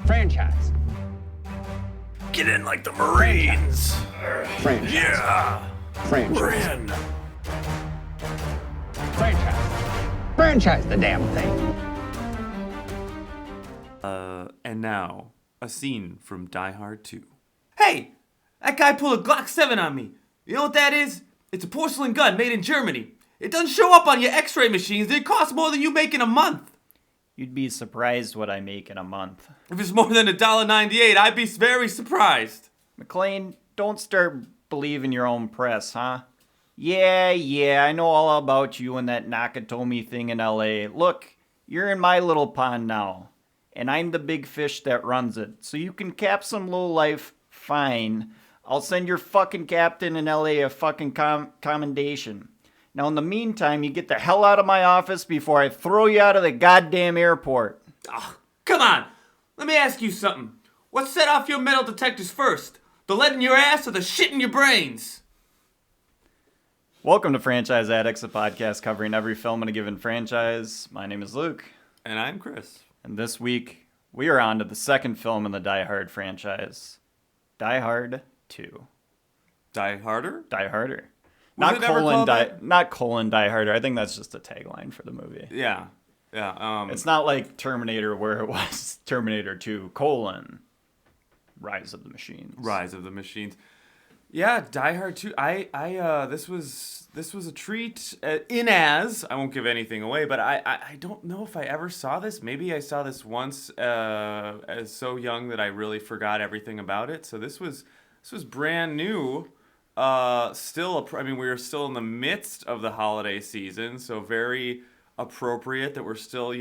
Franchise. Get in like the Marines. Franchise. Yeah. Franchise. We're in. Franchise. Franchise the damn thing. And now, a scene from Die Hard 2. Hey! That guy pulled a Glock 7 on me. You know what that is? It's a porcelain gun made in Germany. It doesn't show up on your x-ray machines. It costs more than you make in a month. You'd be surprised what I make in a month. If it's more than $1.98, I'd be very surprised. McClain, don't start believing your own press, huh? Yeah, I know all about you and that Nakatomi thing in LA. Look, you're in my little pond now. And I'm the big fish that runs it. So you can cap some lowlife, fine. I'll send your fucking captain in LA a fucking commendation. Now in the meantime, you get the hell out of my office before I throw you out of the goddamn airport. Oh, come on. Let me ask you something. What set off your metal detectors first? The lead in your ass or the shit in your brains? Welcome to Franchise Addicts, a podcast covering every film in a given franchise. My name is Luke. And I'm Chris. And this week, we are on to the second film in the Die Hard franchise, Die Hard 2. Die Harder? Die Harder. Was it ever called that? Not colon Die Harder. I think that's just a tagline for the movie. Yeah. It's not like Terminator where it was Terminator 2, Rise of the Machines. Rise of the Machines. Yeah, Die Hard 2. This was a treat. I won't give anything away, but I don't know if I ever saw this. Maybe I saw this once as so young that I really forgot everything about it. So this was brand new. We were still in the midst of the holiday season, so very appropriate that we're still,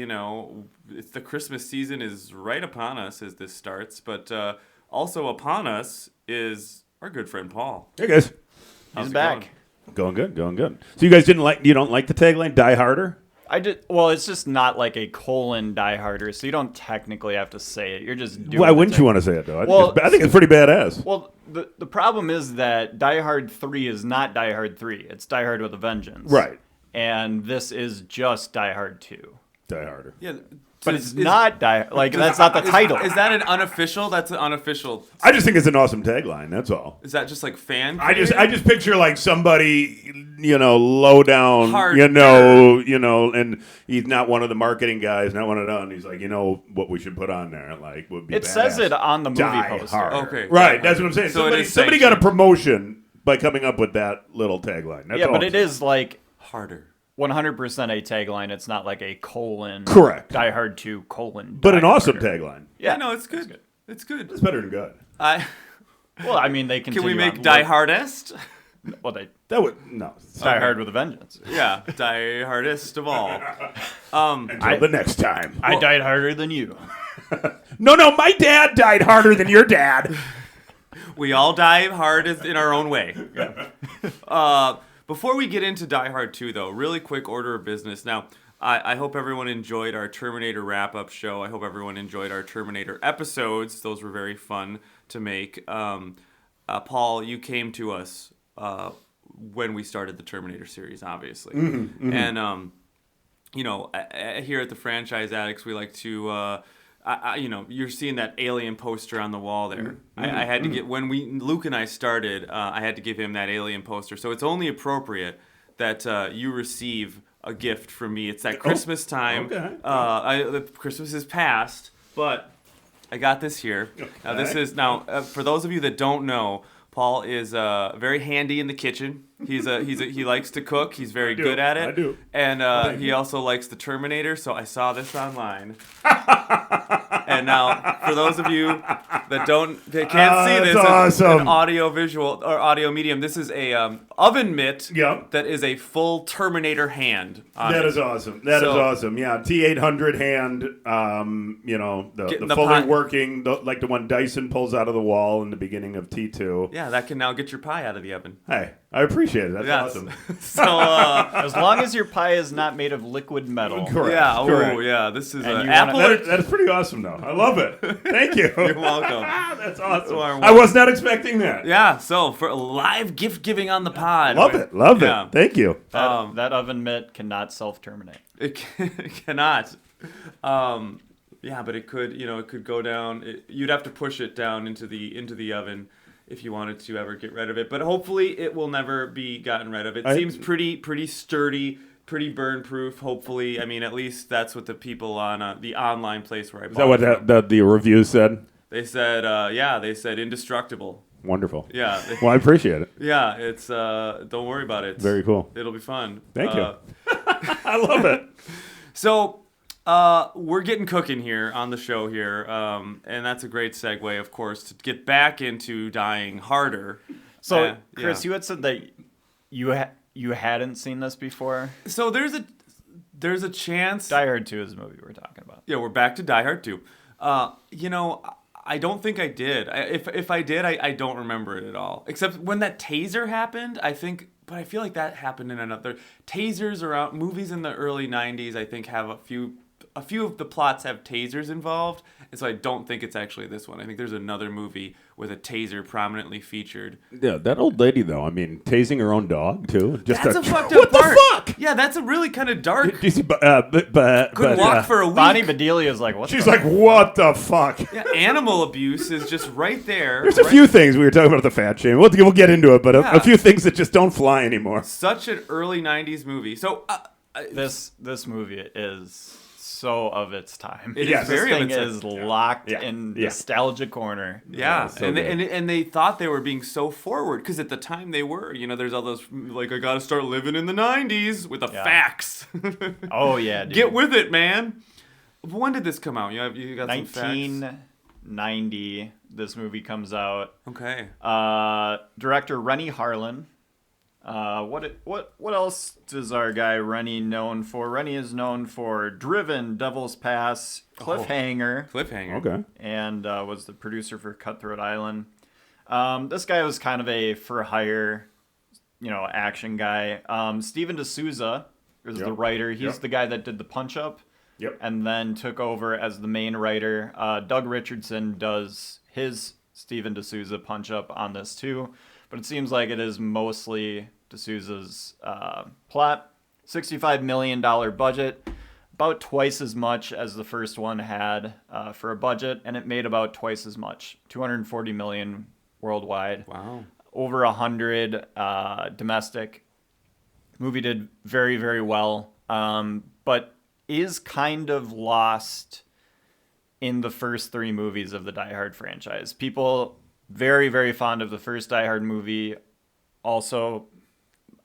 it's the Christmas season is right upon us as this starts, but also upon us is our good friend Paul. Hey guys, He's back. going good. So you guys you don't like the tagline Die Harder? I did. Well, it's just not like a colon Die Harder, so you don't technically have to say it. You're just doing. Why wouldn't you want to say it though? Well, I think it's pretty badass. Well, the problem is that Die Hard 3 is not Die Hard 3. It's Die Hard with a Vengeance. Right. And this is just Die Hard 2. Die Harder. Yeah, But it's not Die. Like that's not the title. Is that an unofficial? That's an unofficial. I just think it's an awesome tagline. That's all. Is that just like fan? I just picture like somebody, low down, Hard. and he's not one of the marketing guys, not one of them. He's like, what we should put on there, like would be. It badass. says it on the movie Die poster. Hard. Okay. Right. That's what I'm saying. So Somebody got a promotion by coming up with that little tagline. That's Yeah, all but I'm it saying. is like Harder. 100% a tagline. It's not like a colon. Correct. Die Hard 2 colon. But Die an awesome Harder. tagline. Yeah, no, it's good. It's good. It's better than good. Well, I mean, they Can continue we make on. Die Hardest? Well, they That would no. Die Hard with a Vengeance. Yeah, Die Hardest of all. Until the next time. I died harder than you. No, my dad died harder than your dad. We all die hard in our own way. Before we get into Die Hard 2, though, really quick order of business. Now, I hope everyone enjoyed our Terminator wrap-up show. I hope everyone enjoyed our Terminator episodes. Those were very fun to make. Paul, you came to us when we started the Terminator series, obviously. Mm-hmm. And, here at the Franchise Addicts, we like to... you're seeing that Alien poster on the wall there. I had to get Luke and I started. I had to give him that Alien poster. So it's only appropriate that you receive a gift from me. It's that Christmas time. Okay. Christmas is past, but I got this here. Now Okay. this is for those of you that don't know, Paul is very handy in the kitchen. He likes to cook. He's very good at it. I do. And he also likes the Terminator. So I saw this online. And now, for those of you that can't see this, that's awesome. an audio visual or audio medium. This is a oven mitt. Yep. That is a full Terminator hand. That is awesome. That is awesome. Yeah, T800 hand. The the fully pie. working, like the one Dyson pulls out of the wall in the beginning of T2. Yeah, that can now get your pie out of the oven. Hey, I appreciate it. That's Yes. awesome. So, As long as your pie is not made of liquid metal. Correct. yeah, Correct. oh yeah, this is And you apple. That is pretty awesome, though. I love it. Thank you. You're welcome. That's awesome. You're I was not expecting that. Yeah, so for live gift giving on the pod. Love it. Love Yeah. it. Thank you. That oven mitt cannot self-terminate. It cannot. Yeah, but it could, it could go down. You'd have to push it down into the oven if you wanted to ever get rid of it. But hopefully, it will never be gotten rid of. It seems pretty sturdy, pretty burn proof. Hopefully, I mean, at least that's what the people on the online place where I bought. Is that what the reviews said? They said, they said indestructible. Wonderful. Yeah. Well, I appreciate it. Yeah, it's don't worry about it. Very cool. It'll be fun. Thank you. I love it. So, we're getting cooking here on the show here, and that's a great segue, of course, to get back into Dying Harder. So, Chris, you had said that you hadn't seen this before. So there's a chance. Die Hard 2 is the movie we're talking about. Yeah, we're back to Die Hard 2. I don't think I did. If I did, I don't remember it at all. Except when that taser happened, I think. But I feel like that happened in another. Tasers around movies in the early '90s. I think have a few of the plots have tasers involved, and so I don't think it's actually this one. I think there's another movie with a taser prominently featured. Yeah, that old lady though. I mean, tasing her own dog too. That's a fucked up part. What the fuck? Yeah, that's a really kind of dark. Do you see? Couldn't walk for a week. Bonnie Bedelia's like, what? She's like, what the fuck? Yeah, animal abuse is just right there. There's a few things we were talking about the fat shame. We'll get into it, but a few things that just don't fly anymore. Such an early '90s movie. So this movie is so of its time. It is This very of thing its is locked in nostalgia corner. Yeah, so and they thought they were being so forward because at the time they were. There's all those like I gotta start living in the '90s with the facts. Oh yeah, dude. Get with it, man. When did this come out? You got some facts. 1990. This movie comes out. Okay. Director Rennie Harlan. What else is our guy Rennie known for? Rennie is known for Driven, Devil's Pass, Cliffhanger. Cliffhanger. Okay. And was the producer for Cutthroat Island. This guy was kind of a for-hire, action guy. Steven D'Souza is the writer. He's the guy that did the Punch-Up. Yep. And then took over as the main writer. Doug Richardson does his Steven D'Souza Punch-Up on this too. But it seems like it is mostly D'Souza's plot. $65 million budget. About twice as much as the first one had for a budget. And it made about twice as much. $240 million worldwide. Wow. Over 100 domestic. Movie did very, very well. But is kind of lost in the first three movies of the Die Hard franchise. People very, very fond of the first Die Hard movie. Also,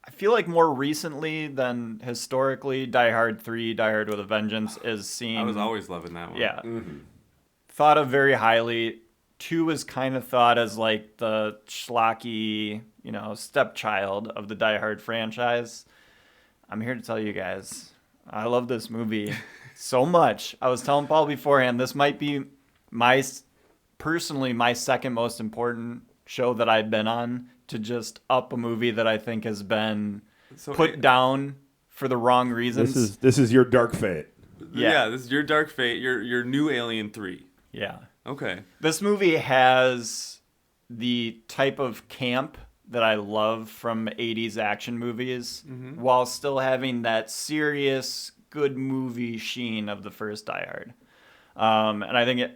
I feel like more recently than historically, Die Hard 3, Die Hard with a Vengeance is seen... I was always loving that one. Yeah. Mm-hmm. Thought of very highly. 2 is kind of thought as like the schlocky, stepchild of the Die Hard franchise. I'm here to tell you guys... I love this movie so much. I was telling Paul beforehand, this might be my second most important show that I've been on to just up a movie that I think has been put down for the wrong reasons. This is your dark fate. Yeah, this is your dark fate, your new Alien 3. Yeah. Okay. This movie has the type of camp that I love from 80s action movies, while still having that serious, good movie sheen of the first Die Hard. And I think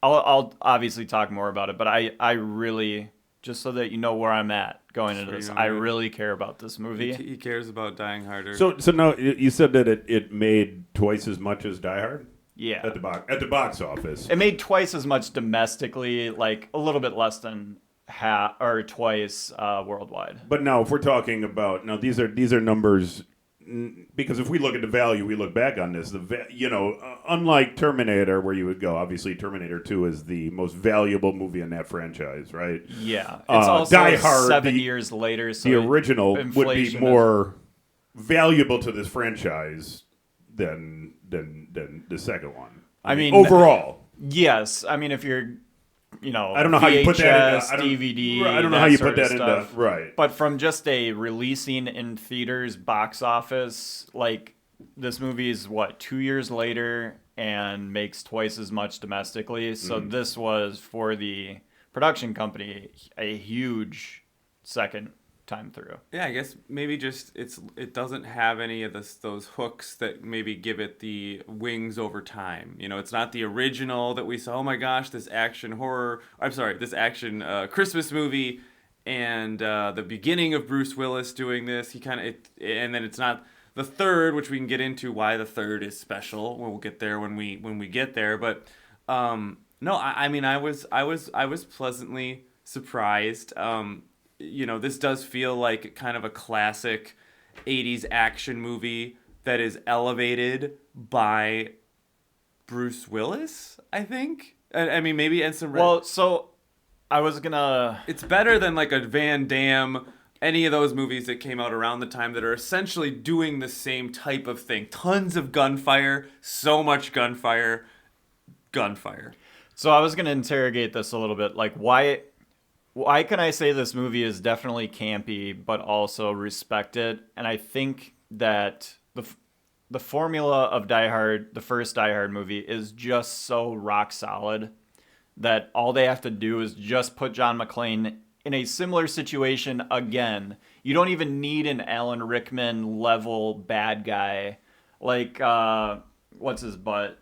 I'll obviously talk more about it, but I really, just so that you know where I'm at going into this, I really care about this movie. He cares about Dying Harder. So now you said that it made twice as much as Die Hard? Yeah. At the box office. It made twice as much domestically, like a little bit less than half or twice worldwide. But now, if we're talking about these are numbers, because if we look at the value, we look back on this. Unlike Terminator, where you would go, obviously Terminator 2 is the most valuable movie in that franchise, right? Yeah, it's also Die Hard, 7 years later. So the original would be more valuable to this franchise than the second one. I mean, overall. Yes, I mean if you're. I don't know how you put that into DVD. I don't know how you put that into right. But from just a releasing in theaters box office, like this movie is 2 years later and makes twice as much domestically. So this was for the production company a huge second time through. Yeah, I guess maybe just it doesn't have any of those hooks that maybe give it the wings over time. You know, it's not the original that we saw. Oh my gosh, this action this action Christmas movie, and the beginning of Bruce Willis doing this. And then it's not the third, which we can get into why the third is special. We'll get there when we get there. But no, I mean, I was pleasantly surprised. You know, this does feel like kind of a classic 80s action movie that is elevated by Bruce Willis, I think. I mean, maybe and some... Well, so I was gonna... It's better than like a Van Damme, any of those movies that came out around the time that are essentially doing the same type of thing. Tons of gunfire, so much gunfire. So I was gonna interrogate this a little bit. Like, why can I say this movie is definitely campy, but also respected? And I think that the formula of Die Hard, the first Die Hard movie, is just so rock solid that all they have to do is just put John McClain in a similar situation again. You don't even need an Alan Rickman level bad guy like what's his butt?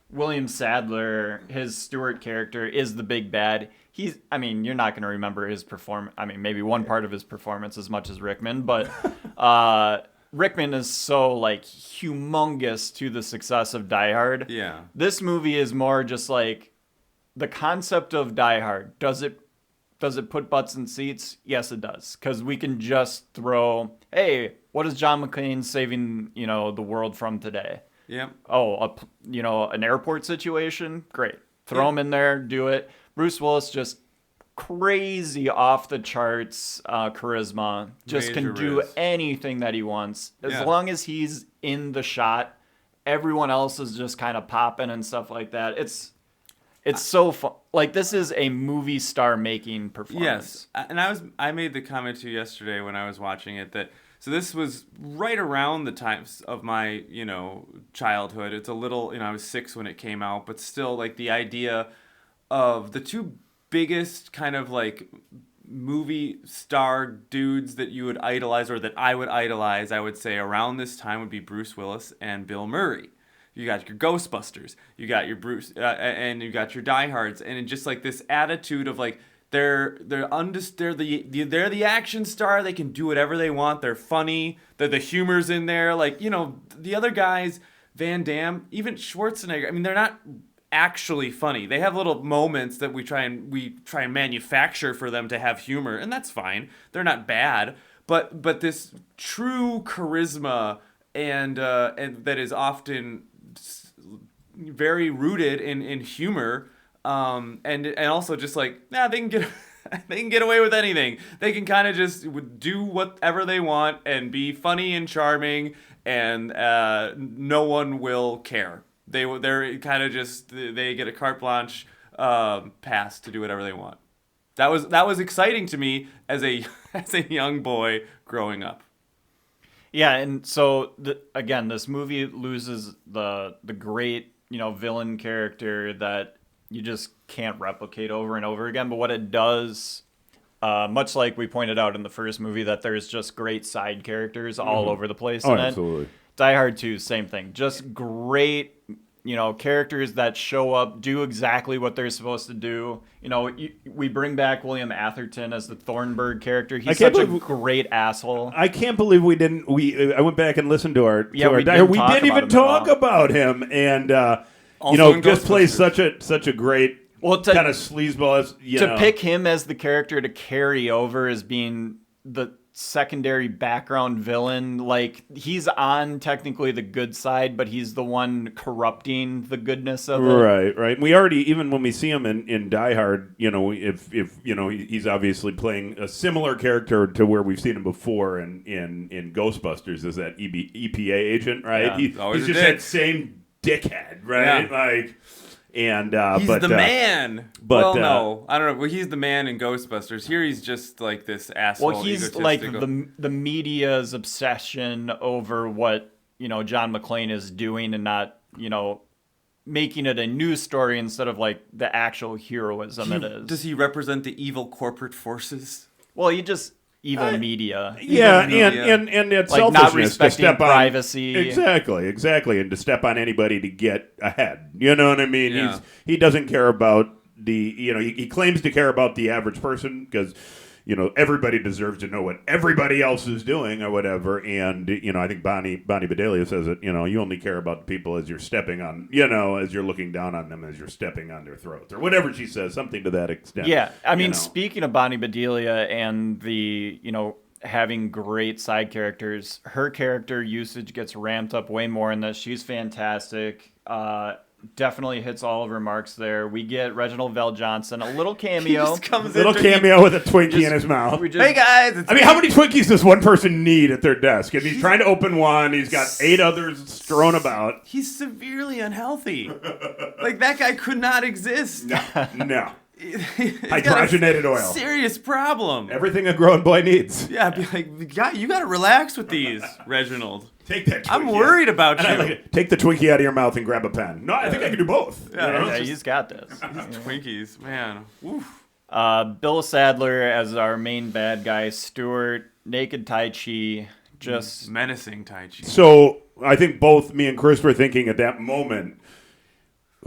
William Sadler, his Stewart character, is the big bad. I mean, you're not going to remember his performance. I mean, maybe one part of his performance as much as Rickman, but Rickman is so, like, humongous to the success of Die Hard. Yeah. This movie is more just like the concept of Die Hard. Does it put butts in seats? Yes, it does. Because we can just throw, hey, what is John McClain saving, the world from today? Yeah. Oh, an airport situation? Great. Throw him in there, do it. Bruce Willis, just crazy off the charts charisma. Just Major can do riz. anything that he wants. As Yeah. long as he's in the shot, everyone else is just kind of popping and stuff like that. It's so fun. Like, this is a movie star making performance. Yes, and I made the comment to you yesterday when I was watching it that so this was right around the times of my childhood. It's a little I was 6 when it came out, but still like the idea of the two biggest kind of like movie star dudes that you would idolize or that I would idolize, I would say around this time would be Bruce Willis and Bill Murray. You got your Ghostbusters, you got your Bruce, and you got your Die Hards, and just like this attitude of like they're the action star. They can do whatever they want. They're funny. The humor's in there. Like the other guys, Van Damme, even Schwarzenegger. I mean, they're not actually funny. They have little moments that we try and manufacture for them to have humor, and that's fine. They're not bad, but this true charisma and that is often very rooted in humor, and also just like they can get away with anything. They can kind of just do whatever they want and be funny and charming, and no one will care. They're kind of just they get a carte blanche pass to do whatever they want. That was exciting to me as a young boy growing up. Yeah, and so again, this movie loses the great villain character that you just can't replicate over and over again. But what it does, much like we pointed out in the first movie, that there's just great side characters all over the place. Oh, in it. absolutely. Die Hard 2, same thing. Just great, characters that show up, do exactly what they're supposed to do. We bring back William Atherton as the Thornburg character. He's such a great asshole. I can't believe we didn't. I went back and listened to our. Yeah, we didn't even talk about him, and just plays such a great kind of sleazeball. To pick him as the character to carry over as being the secondary background villain, like he's on technically the good side, but he's the one corrupting the goodness of it. Right. We already, even when we see him in Die Hard, if he's obviously playing a similar character to where we've seen him before in Ghostbusters as that EPA agent, right? Yeah, he's just that same dickhead, right? Yeah. Like. And he's the man. But no, I don't know. Well, he's the man in Ghostbusters. Here, he's just like this asshole. Well, he's like the media's obsession over what John McClain is doing, and not making it a news story instead of like the actual heroism it is. Does he represent the evil corporate forces? Well, you just evil media. Yeah, media. and it's Like not selfishness to respecting step on privacy. Exactly, and to step on anybody to get ahead. You know what I mean? Yeah. He doesn't care about he claims to care about the average person because everybody deserves to know what everybody else is doing or whatever. And I think Bonnie Bedelia says it. You only care about the people as you're stepping on. As you're looking down on them, as you're stepping on their throats or whatever she says, something to that extent. Yeah, I mean, speaking of Bonnie Bedelia and the having great side characters, her character usage gets ramped up way more in this. She's fantastic. Definitely hits all of her marks there. We get Reginald Val Johnson, a little cameo. Little cameo with a Twinkie in his mouth. Hey guys, I mean, how many Twinkies does one person need at their desk? If he's trying to open one, he's got 8 others strewn about. he's severely unhealthy. Like that guy could not exist. No. He's Hydrogenated got a oil. Serious problem. Everything a growing boy needs. Yeah, be like, God, you got to relax with these, Reginald. Take that Twinkie. I'm worried about And I you. like it. Take the Twinkie out of your mouth and grab a pen. No, I think I can do both. Yeah, he's got this. Twinkies, man. Oof. Bill Sadler as our main bad guy, Stuart, naked Tai Chi, just Menacing Tai Chi. So I think both me and Chris were thinking at that moment,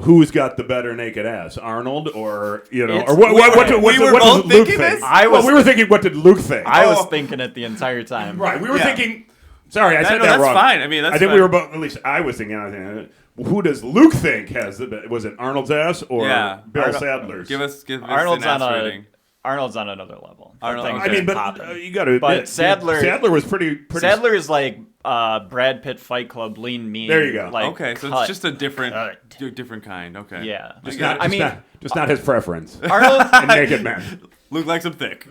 who's got the better naked ass, Arnold or It's- or what we were does both Luke thinking think? this? We were thinking, what did Luke think? I was thinking it the entire time. Right, we were Yeah. thinking. Sorry, I said No, that that's wrong. fine. I mean, that's I think fine. we were both. At least I was thinking. Who does Luke think has the best? Was it Arnold's ass or Yeah. Bill Sadler's? Give us Arnold's an on ass a rating. Arnold's on another level. That Arnold- thing's okay. I mean, but popping. you got to But admit, Sadler was pretty. Sadler is like Brad Pitt Fight Club, lean mean. There you go. Like, Okay, so cut. it's just a different Cut. kind. Okay. Yeah. Just I not, got it. not his preference. Arnold And naked men. Luke likes them thick.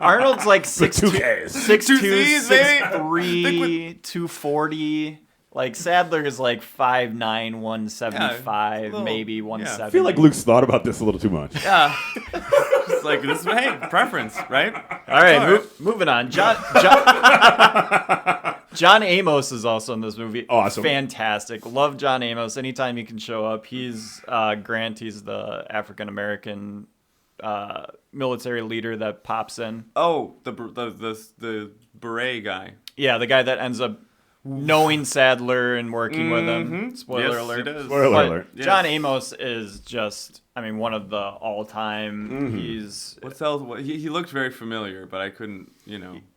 Arnold's like With 2 Ks. 6'2", Two Cs, baby. 6'3", 240. Like Sadler is like 5'9", 175, Yeah, a little- maybe yeah. 170. I feel like Luke's thought about this a little too much. Yeah. It's like this. Hey, preference, right? All right, moving on. John Amos is also in this movie. Awesome. Fantastic. Love John Amos. Anytime he can show up. He's Grant. He's the African American military leader that pops in. Oh, the beret guy. Yeah, the guy that ends up knowing Sadler and working with him. Spoiler Yes, alert. he does. Spoiler But alert. Yes. John Amos is just, one of the all-time. He's What's else? He looked very familiar, but I couldn't.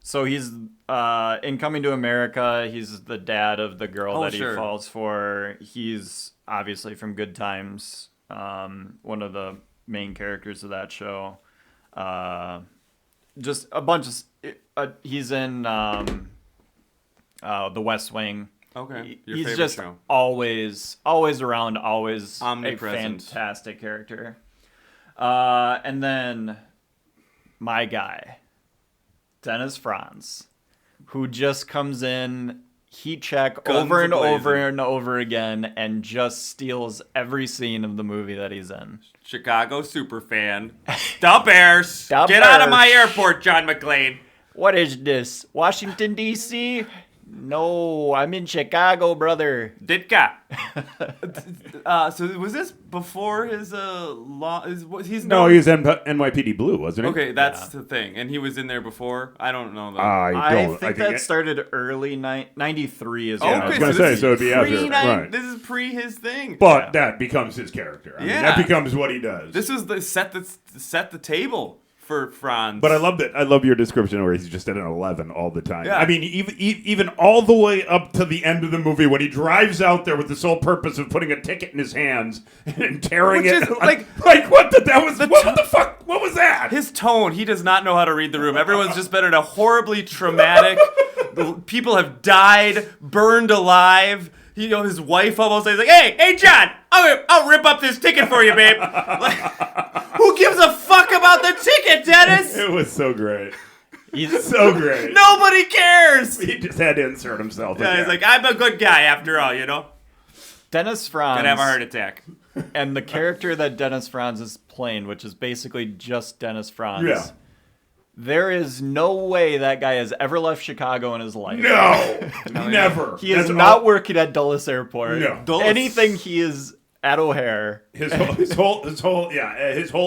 So he's in Coming to America. He's the dad of the girl Oh, that sure. he falls for. He's obviously from Good Times. One of the main characters of that show. Just a bunch of. He's in The West Wing. Okay, your He's favorite just show. always around, always Omnipresent. a fantastic character. And then my guy, Dennis Franz, who just comes in, heat check Guns over and a-blazing. over and over again, and just steals every scene of the movie that he's in. Chicago superfan. The Bears. The Get out of my Bears. airport, John McClain. What is this? Washington, D.C.? No, I'm in Chicago, brother. Ditka. So was this before his law? He's No, known- he was NYPD Blue, wasn't he? Okay, that's the thing, and he was in there before. I don't know though. I think that started early 93 is Okay, when I was so gonna this say, is so it'd be after, pre-nine- right. This is pre his thing. But that becomes his character. I mean, Yeah. that becomes what he does. This was the set the table for Franz. But I love that. I love your description where he's just at an 11 all the time. Yeah. I mean, even all the way up to the end of the movie when he drives out there with the sole purpose of putting a ticket in his hands and tearing Which it. is, like what? That was what the fuck? What was that? his tone, he does not know how to read the room. Everyone's just been in a horribly traumatic. People have died, burned alive. His wife almost says like, "Hey, John, I'll rip up this ticket for you, babe." Like, who gives a fuck about the ticket, Dennis? It was so great. He's So great. Nobody cares. He just had to insert himself. Yeah, in he's there. like, "I'm a good guy after all, Dennis Franz. Gonna have a heart attack." And the character that Dennis Franz is playing, which is basically just Dennis Franz. Yeah. There is no way that guy has ever left Chicago in his life. No, never. He is That's not all- working at Dulles Airport. No. Dulles. Anything he is at O'Hare. His whole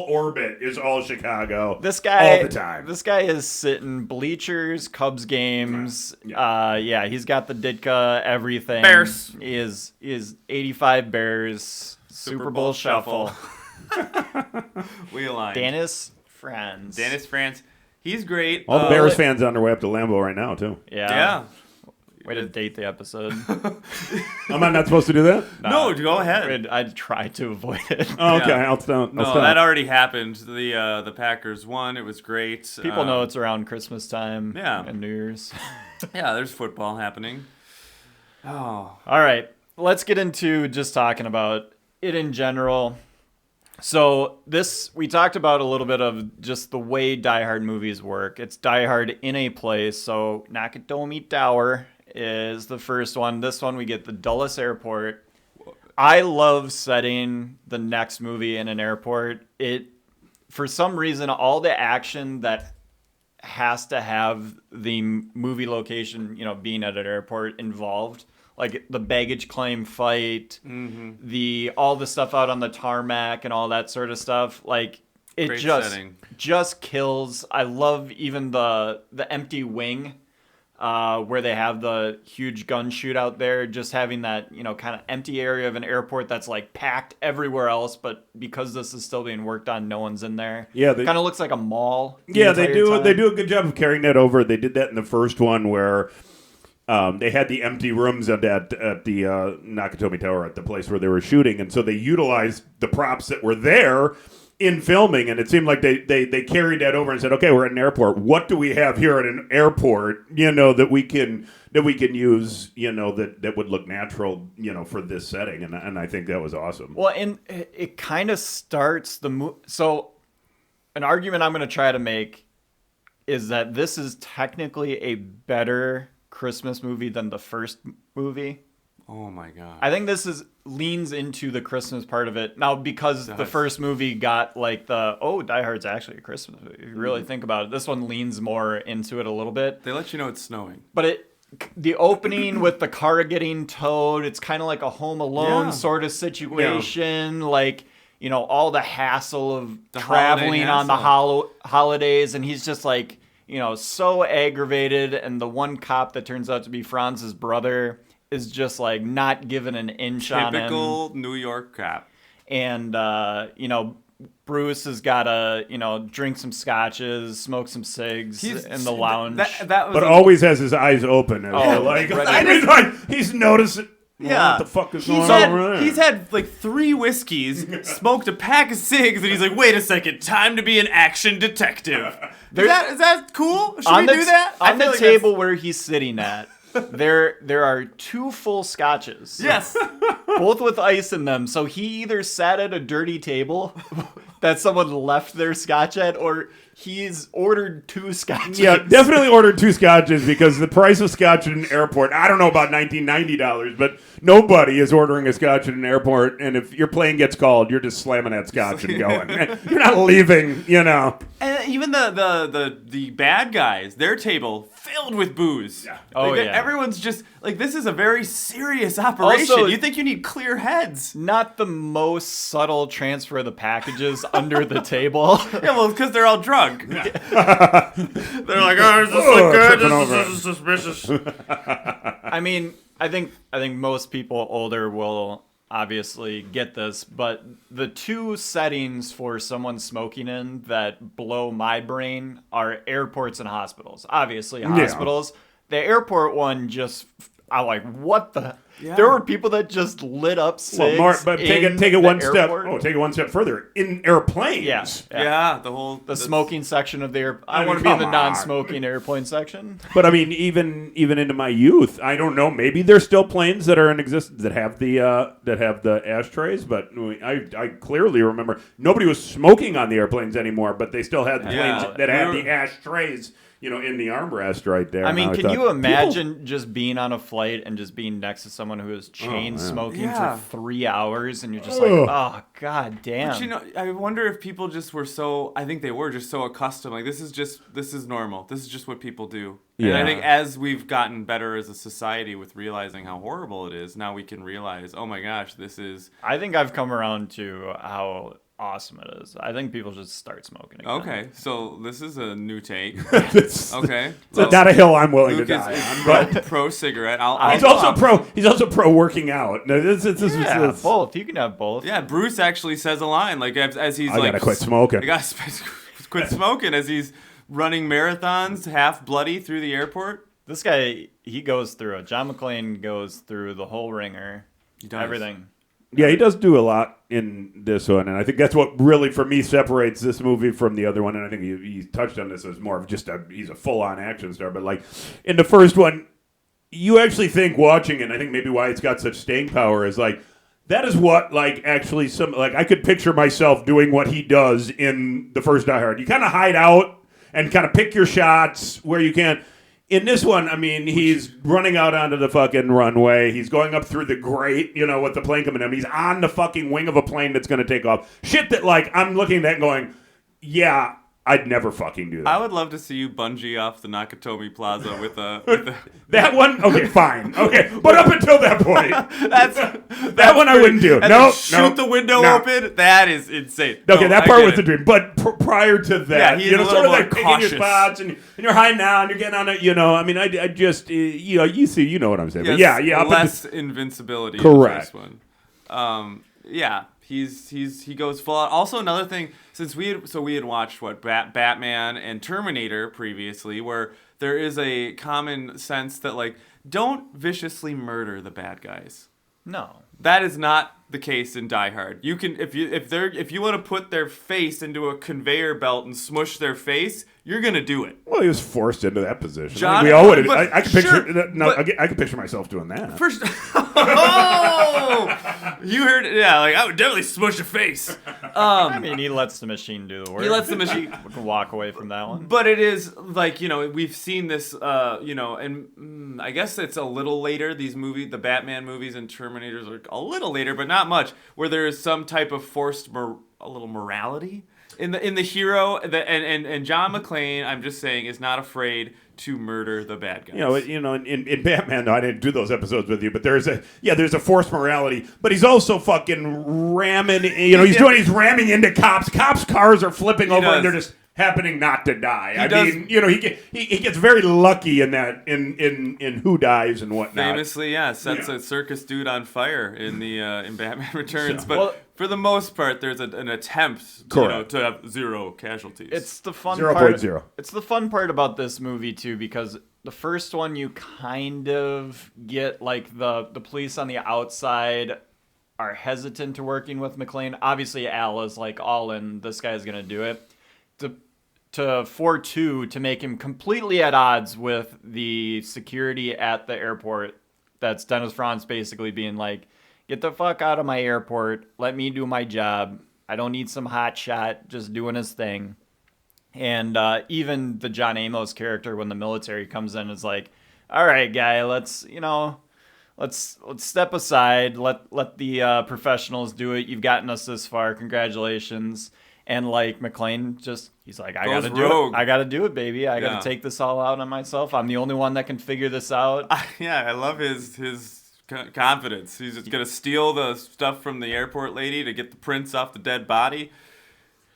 orbit is all Chicago. This guy all the time. This guy is sitting bleachers, Cubs games. Yeah. He's got the Ditka everything. Bears. He is 85 Bears. Super Bowl shuffle. We aligned. Dennis Franz. He's great. All the Bears fans on their way up to Lambeau right now, too. Yeah. Way to date the episode. Am I not supposed to do that? No, go ahead. I'd try to avoid it. Oh, okay. Yeah. I'll stop. No, that already happened. The Packers won. It was great. People know it's around Christmas time. Yeah. And New Year's. Yeah, there's football happening. Oh. All right. Let's get into just talking about it in general. So we talked about a little bit of just the way Die Hard movies work. It's Die Hard in a place. So Nakatomi Tower is the first one. This one we get the Dulles Airport. I love setting the next movie in an airport. For some reason, all the action that has to have the movie location, being at an airport involved, like the baggage claim fight, all the stuff out on the tarmac and all that sort of stuff. Like it Great setting. just kills. I love even the empty wing. Where they have the huge gun shootout there, just having that, kind of empty area of an airport that's like packed everywhere else, but because this is still being worked on, no one's in there. Yeah, kind of looks like a mall. Yeah, they do. They do a good job of carrying that over. They did that in the first one where they had the empty rooms at the Nakatomi Tower at the place where they were shooting, and so they utilized the props that were there in filming, and it seemed like they carried that over and said, okay, we're at an airport. What do we have here at an airport, that we can use, that would look natural, for this setting, and I think that was awesome. Well, and it kind of starts so an argument I'm going to try to make is that this is technically a better Christmas movie than the first movie. Oh my God. I think this leans into the Christmas part of it. Now, because the first movie got like Die Hard's actually a Christmas movie. If you really think about it, this one leans more into it a little bit. They let you know it's snowing. But the opening with the car getting towed, it's kind of like a Home Alone sort of situation. Yeah. Like, all the hassle of traveling on the holidays. And he's just like, so aggravated. And the one cop that turns out to be Franz's brother is just like not given an inch on him. Typical New York cop. And, Bruce has got to, drink some scotches, smoke some cigs in the lounge. But always has his eyes open. He's noticing. Yeah. What the fuck is going on over there? He's had like 3 whiskeys, smoked a pack of cigs, and he's like, wait a second, time to be an action detective. Is that cool? Should we do that? On the table where he's sitting at, there are 2 full scotches. Yes. Both with ice in them. So he either sat at a dirty table that someone left their scotch at, or he's ordered 2 scotches. Yeah, definitely ordered 2 scotches because the price of scotch at an airport, I don't know about $1990, but nobody is ordering a scotch at an airport, and if your plane gets called, you're just slamming that scotch and going. You're not leaving, And even the bad guys, their table filled with booze. Yeah. Everyone's just like, this is a very serious operation. Also, you think you need clear heads. Not the most subtle transfer of the packages under the table. Yeah, well, because they're all drunk. Yeah. They're like, oh, is this look good? This is suspicious. I mean, I think most people older will obviously get this, but the 2 settings for someone smoking in that blow my brain are airports and hospitals. Obviously, hospitals. The airport one just, I'm like, what the? Yeah. There were people that just lit up cigs. Well, but take it one step. Oh, take it one step further. In airplanes. Yeah. The smoking section of the airplane. I want to be in the non-smoking airplane section. But I mean, even into my youth, I don't know. Maybe there's still planes that are in existence that have the ashtrays. But I clearly remember nobody was smoking on the airplanes anymore. But they still had planes that had the ashtrays. in the armrest right there. I mean, And can thought, you imagine just being on a flight and just being next to someone who is chain man. smoking Yeah. for 3 hours and you're just like, oh, god damn. But I wonder if people just were so. I think they were just so accustomed. Like this is normal. This is just what people do. And I Yeah. think as we've gotten better as a society with realizing how horrible it is, now we can realize, oh my gosh, this is. I think I've come around to how awesome it is. I think people should start smoking again. Okay, so this is a new take. it's, Okay, it's not a hill I'm willing Luke to is, die is on. pro cigarette. He's also pro. He's also pro working out. No, Yeah, both. You can have both. Yeah, Bruce actually says a line like as he's I like, gotta quit smoking. I gotta quit smoking as he's running marathons, half bloody through the airport. This guy, he goes through it. John McClain goes through the whole ringer. He does. Everything. Yeah, he does do a lot in this one, and I think that's what really, for me, separates this movie from the other one. And I think he touched on this as more of just he's a full-on action star. But like in the first one, you actually think watching it, and I think maybe why it's got such staying power is like that is what like actually I could picture myself doing what he does in the first Die Hard. You kind of hide out and kind of pick your shots where you can. In this one, I mean, he's running out onto the fucking runway. He's going up through the grate, with the plane coming in. He's on the fucking wing of a plane that's going to take off. Shit that, like, I'm looking at that and going, yeah, I'd never fucking do that. I would love to see you bungee off the Nakatomi Plaza with a that one? Okay, fine. Okay, but up until that point, that's one I wouldn't do. And No, then shoot the window open. That is insane. Okay, No, that I part get was it. the dream. But prior to that, Yeah, he's a sort little of like more picking your cautious. spots, and you're hiding now, and you're getting on it. I mean, I just, you see, you know what I'm saying. But Yes, yeah, less invincibility. Correct. In the first one. Yeah, he goes full out. Also, another thing, since we had watched Batman and Terminator previously, where there is a common sense that like don't viciously murder the bad guys. No. That is not the case in Die Hard. You can if you want to put their face into a conveyor belt and smush their face, you're gonna do it. Well, he was forced into that position. John- we all would have. but I can picture. sure, No, but- I can picture myself doing that. First, oh, you heard it. Yeah, like I would definitely smush a face. I mean, he lets the machine do the work. He lets the machine. We can walk away from that one. But it is like we've seen this and I guess it's a little later. These movies, the Batman movies and Terminators are a little later, but not much. Where there is some type of forced a little morality in the hero and John McClane. I'm just saying is not afraid to murder the bad guys. In Batman, though, I didn't do those episodes with you, but there's a forced morality, but he's also fucking ramming. He's ramming into cops. Cops' cars are flipping over, and they're just happening not to die. He gets very lucky in that in who dies and whatnot. Famously, sets a circus dude on fire in the in Batman Returns. So- But Well- for the most part, there's an attempt Correct. to have zero casualties. It's the fun 0.0. part. It's the fun part about this movie too, because the first one you kind of get like the police on the outside are hesitant to working with McClane. Obviously, Al is like all in. This guy's gonna do it. To 4-2 to make him completely at odds with the security at the airport. That's Dennis Franz basically being like, get the fuck out of my airport. Let me do my job. I don't need some hot shot just doing his thing. And even the John Amos character, when the military comes in, is like, all right, guy, let's step aside. Let the professionals do it. You've gotten us this far. Congratulations. And like McClane he's like, I Goes gotta do rogue. it. I gotta do it, baby. I Yeah. gotta take this all out on myself. I'm the only one that can figure this out. I love his confidence. He's just gonna steal the stuff from the airport lady to get the prints off the dead body.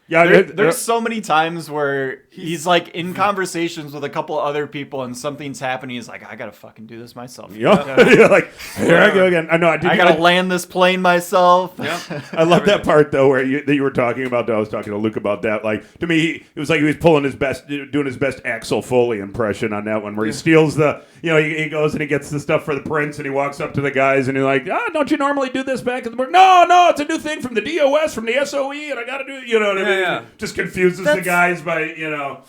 Yeah, There's so many times where he's like in conversations with a couple other people and something's happening. He's like, I gotta fucking do this myself. You're like, here I go again. I know. I gotta land this plane myself. Yep. I love that part though, where you were talking about. I was talking to Luke about that. Like to me, it was like he was pulling his best, doing his best Axel Foley impression on that one, where he steals the, he goes and he gets the stuff for the prints, and he walks up to the guys, and he's like, don't you normally do this back in the morning? No, it's a new thing from the DOS, from the SOE, and I gotta do it. You know what I mean? Yeah. Just confuses the guys by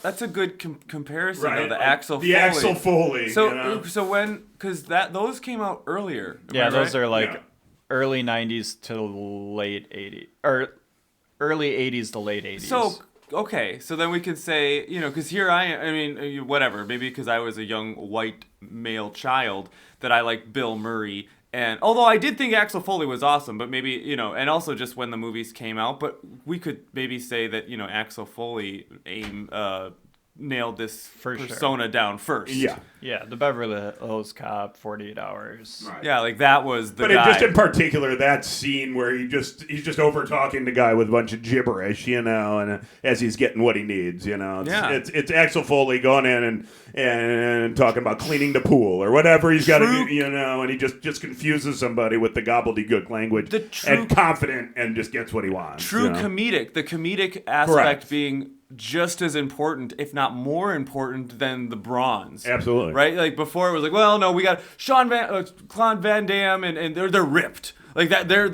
That's a good comparison, right. though. The like, Axel the Foley. Axel Foley. So when because those came out earlier. Am Yeah, I those right? are like Yeah. early 90s to late 80s. Or early 80s to late 80s. So okay, so then we can say, because here I mean, whatever, maybe because I was a young white male child that I like Bill Murray. And although I did think Axel Foley was awesome, but maybe, and also just when the movies came out, but we could maybe say that, Axel Foley nailed this persona down first. Yeah. Yeah, the Beverly Hills Cop, 48 Hours. Right. Yeah, like that was the But guy. just in particular, that scene where he's just over talking the guy with a bunch of gibberish, and as he's getting what he needs, it's Axel Foley going in and talking about cleaning the pool or whatever he's got to do, and he just confuses somebody with the gobbledygook language and confident and just gets what he wants. True comedic, the comedic aspect Correct. being just as important, if not more important, than the bronze. Absolutely. Right? Like before, it was like, well, no, we got Claude Van Damme, and they're ripped. Like that, they're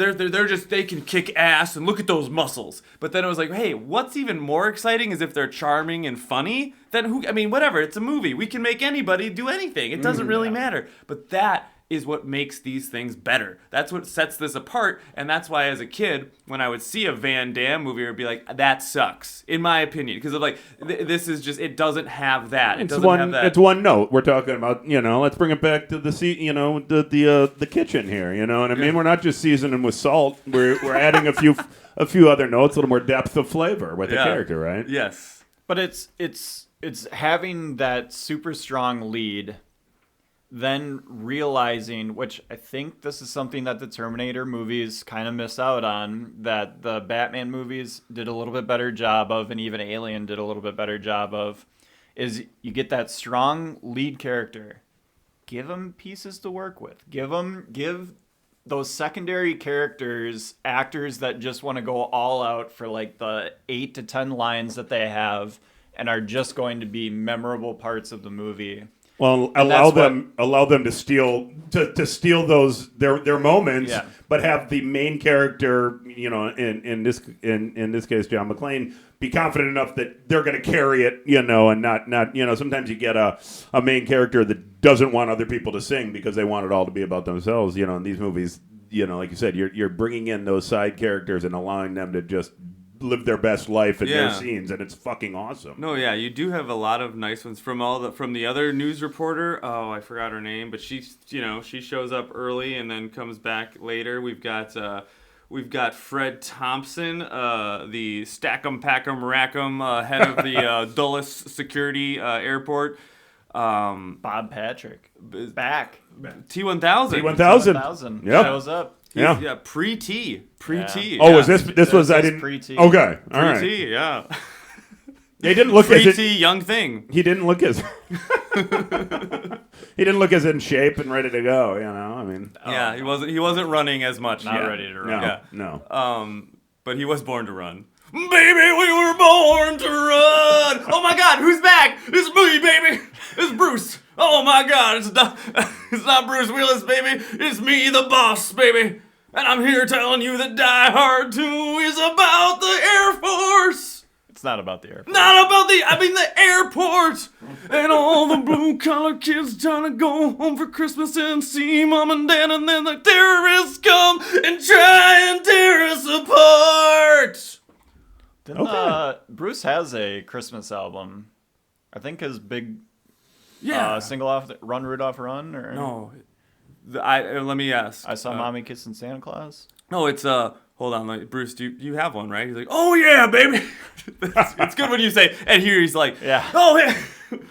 just, they can kick ass and look at those muscles. But then it was like, hey, what's even more exciting is if they're charming and funny. Then whatever. It's a movie. We can make anybody do anything. It doesn't really matter. But that is what makes these things better. That's what sets this apart, and that's why as a kid, when I would see a Van Damme movie, I'd be like, that sucks, in my opinion, because of like, this is just, it doesn't have that. It doesn't have that. It's one note. We're talking about, let's bring it back to the the kitchen here. You know what I mean? We're not just seasoning with salt. We're adding a few other notes, a little more depth of flavor with the character, right? Yes. But it's having that super strong lead, then realizing, which I think this is something that the Terminator movies kind of miss out on, that the Batman movies did a little bit better job of, and even Alien did a little bit better job of, is you get that strong lead character. Give them pieces to work with. Give those secondary characters actors that just want to go all out for like the 8 to 10 lines that they have and are just going to be memorable parts of the movie. Well, allow them to steal those their moments, but have the main character, in this case, John McClain, be confident enough that they're going to carry it, and not sometimes you get a main character that doesn't want other people to sing because they want it all to be about themselves, in these movies, like you said, you're bringing in those side characters and allowing them to just live their best life in their scenes, and it's fucking awesome. No, yeah, you do have a lot of nice ones from the other news reporter. Oh, I forgot her name, but she shows up early and then comes back later. We've got Fred Thompson, the Stack'em Pack'em Rack'em head of the Dulles Security Airport. Bob Patrick back. T-1000. T-1000 Yep. shows up. Yeah, pre-T. Oh, was this was I didn't. Pre-T. Okay, all right. Pre-T, yeah. He didn't look as Pre-T young thing. He didn't look as he didn't look as in shape and ready to go. I mean. Yeah, he wasn't running as much. Not ready to run. No. But he was born to run. Baby, we were born to run. Oh my God, who's back? It's me, baby. It's Bruce. Oh my God, it's not Bruce Willis, baby. It's me, the boss, baby. And I'm here telling you that Die Hard 2 is about the Air Force. It's not about the airport. Not about the airport. And all the blue collar kids trying to go home for Christmas and see mom and dad, and then the terrorists come and try and tear us apart. Bruce has a Christmas album. I think his big single off Run Rudolph Run, or no. Let me ask. I Saw Mommy Kissing Santa Claus. No, it's hold on, Bruce. Do you have one, right? He's like, oh yeah, baby. It's good when you say. And here he's like, yeah. Oh yeah.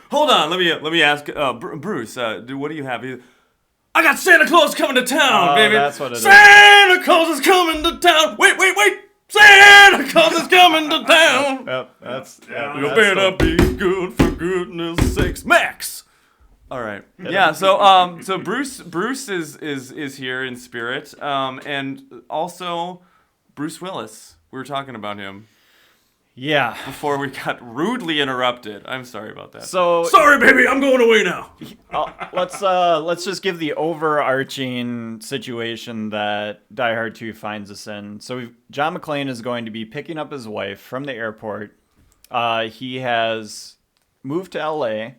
Hold on, let me ask Bruce. What do you have? I got Santa Claus coming to town, baby. That's what it is. Santa Claus is coming to town. Wait. Santa Claus is coming to town. You better be good for goodness sakes, Max. All right. Yeah. So Bruce is here in spirit, and also Bruce Willis. We were talking about him. Yeah. Before we got rudely interrupted. I'm sorry about that. So sorry, baby. I'm going away now. Let's just give the overarching situation that Die Hard 2 finds us in. So John McClain is going to be picking up his wife from the airport. He has moved to L.A.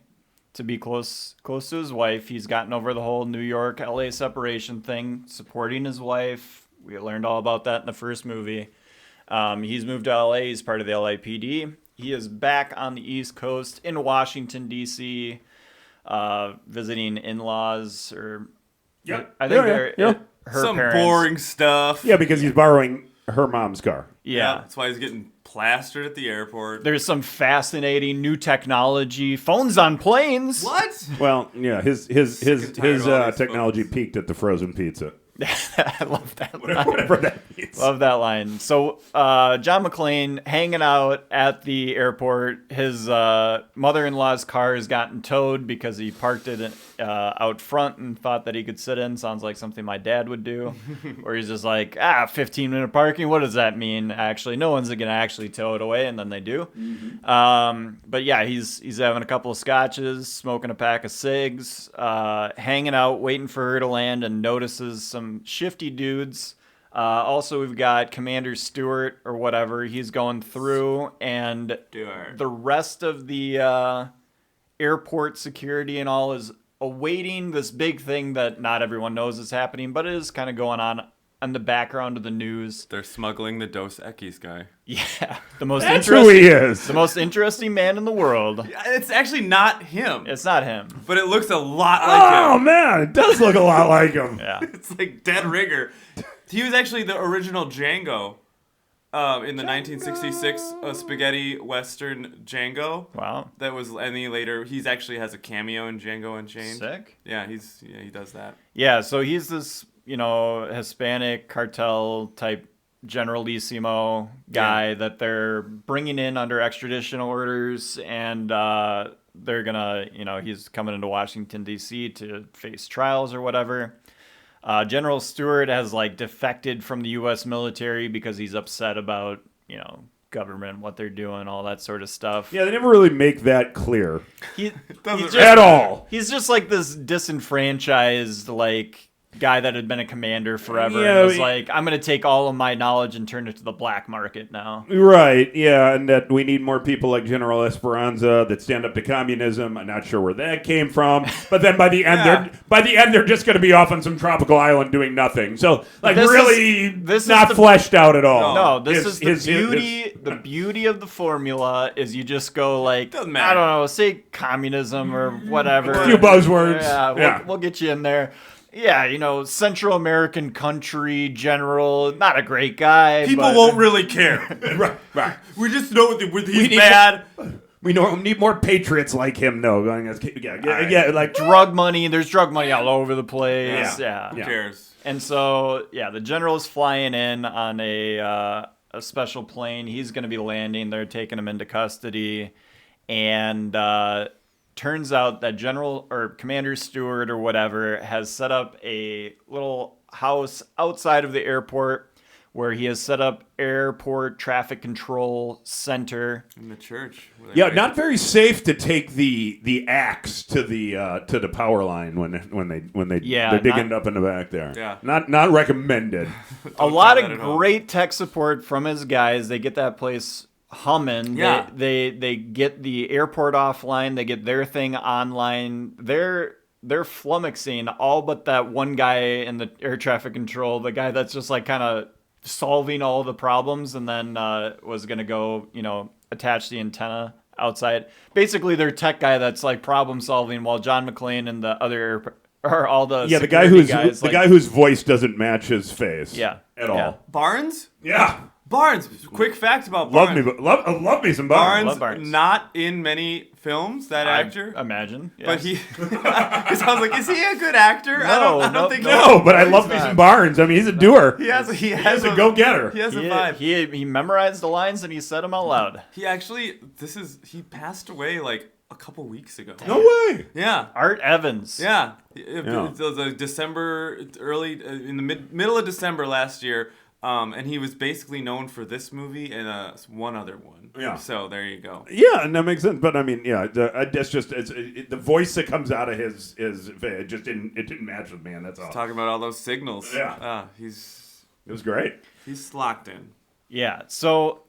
to be close to his wife. He's gotten over the whole New York-LA separation thing, supporting his wife. We learned all about that in the first movie. He's moved to LA. He's part of the LAPD. he is back on the East Coast in Washington, D.C., visiting in-laws or... Yep. I think they're her Some parents. boring stuff. Yeah, because he's borrowing her mom's car. Yeah. That's why he's getting plastered at the airport. There's some fascinating new technology. Phones on planes. What? Well, yeah, his and tired of all these technology phones. peaked at the frozen pizza. I love that Whatever line. that means. Love that line. So, John McClain hanging out at the airport. His mother-in-law's car has gotten towed because he parked it out front and thought that he could sit in. Sounds like something my dad would do. Or he's just like, 15-minute parking. What does that mean? Actually, no one's gonna actually tow it away, and then they do. But yeah, he's having a couple of scotches, smoking a pack of cigs, hanging out, waiting for her to land, and notices some shifty dudes. Also, we've got Commander Stewart or whatever. He's going through, and Stewart. the rest of the airport security and all is awaiting this big thing that not everyone knows is happening, but it is kind of going on in the background of the news. They're smuggling the Dos Equis guy. Yeah, the most That's who interesting. he is. The most interesting man in the world. It's actually not him, It's not him. but it looks a lot like Oh him. man, it does look a lot like him. Yeah. It's like dead rigger. He was actually the original Django in the 1966 spaghetti western Django. Wow. That was, and he later he's actually has a cameo in Django Unchained. Sick. Yeah, he does that. Yeah, so he's this, Hispanic cartel type generalissimo guy that they're bringing in under extradition orders, and they're gonna, he's coming into Washington, D.C. to face trials or whatever. General Stewart has defected from the U.S. military because he's upset about, government, what they're doing, all that sort of stuff. Yeah, they never really make that clear He, Doesn't he's really- at all. He's just this disenfranchised, guy that had been a commander forever Yeah, and was like, I'm going to take all of my knowledge and turn it to the black market now. Right, yeah, and that we need more people like General Esperanza that stand up to communism. I'm not sure where that came from, but then by the end, they're just going to be off on some tropical island doing nothing. So, this is not the- fleshed out at all. No, this His- is the his- beauty. The beauty of the formula is you just go Doesn't matter. I don't know, say communism or whatever. A few buzzwords. Yeah, Yeah. we'll get you in there. Yeah, Central American country general, not a great guy. People but won't really care. Right. We just know he's need bad. We need more patriots like him, though. Going, like drug money. There's drug money all over the place. Yeah. Who cares? And so, the general's flying in on a special plane. He's going to be landing. They're taking him into custody. And turns out that General or Commander Stewart or whatever has set up a little house outside of the airport where he has set up airport traffic control center. In the church. Yeah, not very safe to take the axe to the power line when they're digging it up in the back there. Yeah. Not recommended. A lot try that of at home. great tech support from his guys. They get that place humming. Yeah. They get the airport offline. They get their thing online. They're flummoxing all but that one guy in the air traffic control, the guy that's just kind of solving all the problems and then was going to go, attach the antenna outside. Basically, their tech guy that's problem solving while John McClain and the other or all the Yeah, the guy whose voice doesn't match his face. Yeah. At all. Barnes? Yeah. Barnes. Quick fact about Barnes. Love me some Barnes. Love Barnes. Not in many films, that actor. I imagine. But yes. because I was like, is he a good actor? I don't think No, but I love me some Barnes. I mean, he's a doer. He has a go-getter. He has a vibe. He memorized the lines and he said them out loud. He actually, he passed away a couple weeks ago. No way. Yeah. Art Evans. Yeah. It was a December, in the middle of December last year. And he was basically known for this movie and one other one. Yeah. So there you go. Yeah, and that makes sense. But I mean, yeah, that's just the voice that comes out of his it just didn't match with man. That's all. Talking about all those signals. Yeah. It was great. He's locked in. Yeah. So,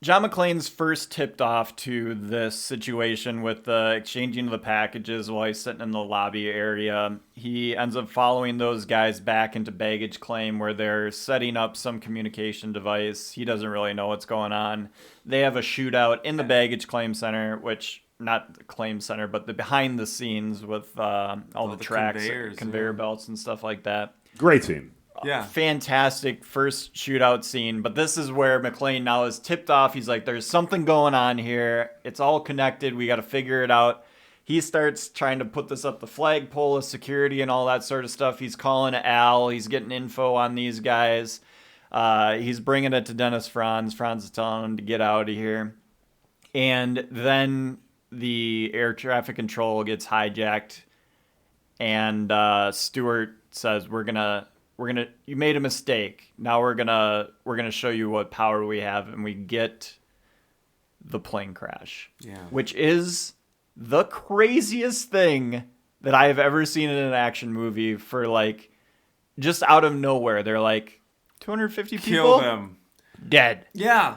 John McClane's first tipped off to this situation with the exchanging of the packages while he's sitting in the lobby area. He ends up following those guys back into baggage claim where they're setting up some communication device. He doesn't really know what's going on. They have a shootout in the baggage claim center, which not the claim center, but the behind the scenes with all the tracks, conveyor belts and stuff like that. Great scene. Yeah. Fantastic first shootout scene, but this is where McClane now is tipped off. He's like, there's something going on here. It's all connected. We got to figure it out. He starts trying to put this up the flagpole of security and all that sort of stuff. He's calling Al. He's getting info on these guys. He's bringing it to Dennis Franz. Franz is telling him to get out of here. And then the air traffic control gets hijacked, and Stewart says, you made a mistake. Now we're gonna show you what power we have, and we get the plane crash. Yeah. Which is the craziest thing that I have ever seen in an action movie for like just out of nowhere. They're like 250 people Kill them. dead. Yeah.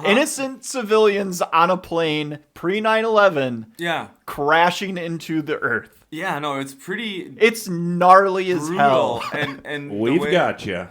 Innocent civilians on a plane pre 9/11 Yeah. crashing into the earth. Yeah, no, it's pretty It's gnarly as hell. brutal. And We've got you.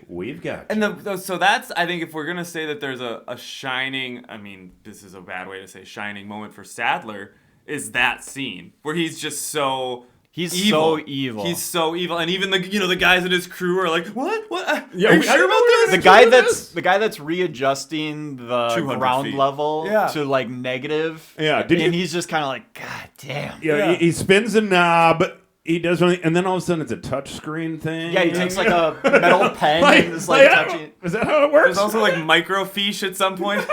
We've got you. And so that's, I think, if we're going to say that there's a shining, I mean, this is a bad way to say shining moment for Sadler, is that scene where he's just so He's evil. so evil. He's so evil. And even the guys in his crew are like, what? Yeah, are you I sure don't about know this? the guy that's readjusting the 200 ground feet. level Yeah. to like negative. Yeah, and he's just kind of like, God damn. Yeah, he spins a knob. He does something, and then all of a sudden it's a touch screen thing. Yeah, he takes like a metal pen and is like touching. Is that how it works? There's also like microfiche at some point.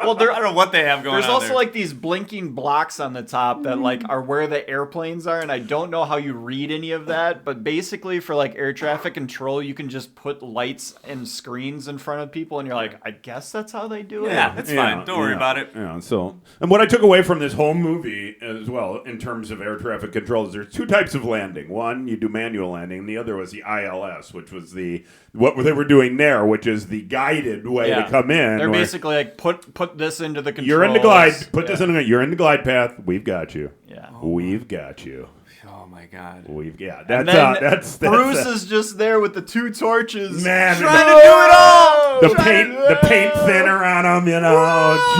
Well, I don't know what they have going on. There's also there. like these blinking blocks on the top that like are where the airplanes are, and I don't know how you read any of that, but basically for like air traffic control, you can just put lights and screens in front of people, and you're like, I guess that's how they do it. Yeah, it's fine. Don't worry about it. Yeah, so, and what I took away from this whole movie as well, in terms of air traffic control, is there's two types of landing. One, you do manual landing, and the other was the ILS, which was what they were doing there, which is the guided way to come in. They're basically like put this into the controls. You're in the glide. Put this in. You're in the glide path. We've got you. Yeah. We've got you. Oh my God. That's Bruce is just there with the two torches, man trying to do it all. The paint thinner on him,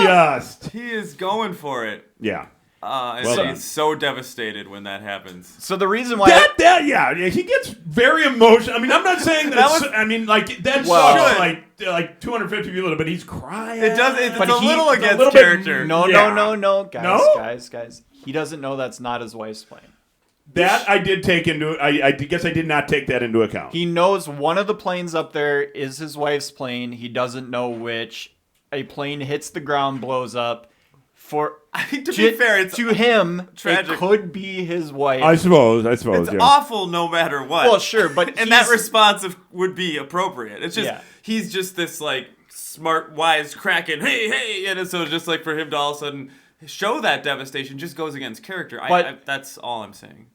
just He is going for it. yeah. And Well he's so devastated when that happens. So the reason why Yeah, he gets very emotional. I mean, I'm not saying that. That sucks like 250 people, but he's crying. It does. It's But a he- little it's a against little bit- character. No, guys, No? guys. He doesn't know that's not his wife's plane. That I did take into. I guess I did not take that into account. He knows one of the planes up there is his wife's plane. He doesn't know which. A plane hits the ground, blows up. I think to be fair, it's to him, tragic. it could be his wife. I suppose. It's Yeah. awful no matter what. Well, sure, but and that response would be appropriate. It's just Yeah. he's just this like smart, wise, cracking, hey, and so just like for him to all of a sudden show that devastation just goes against character. That's all I'm saying.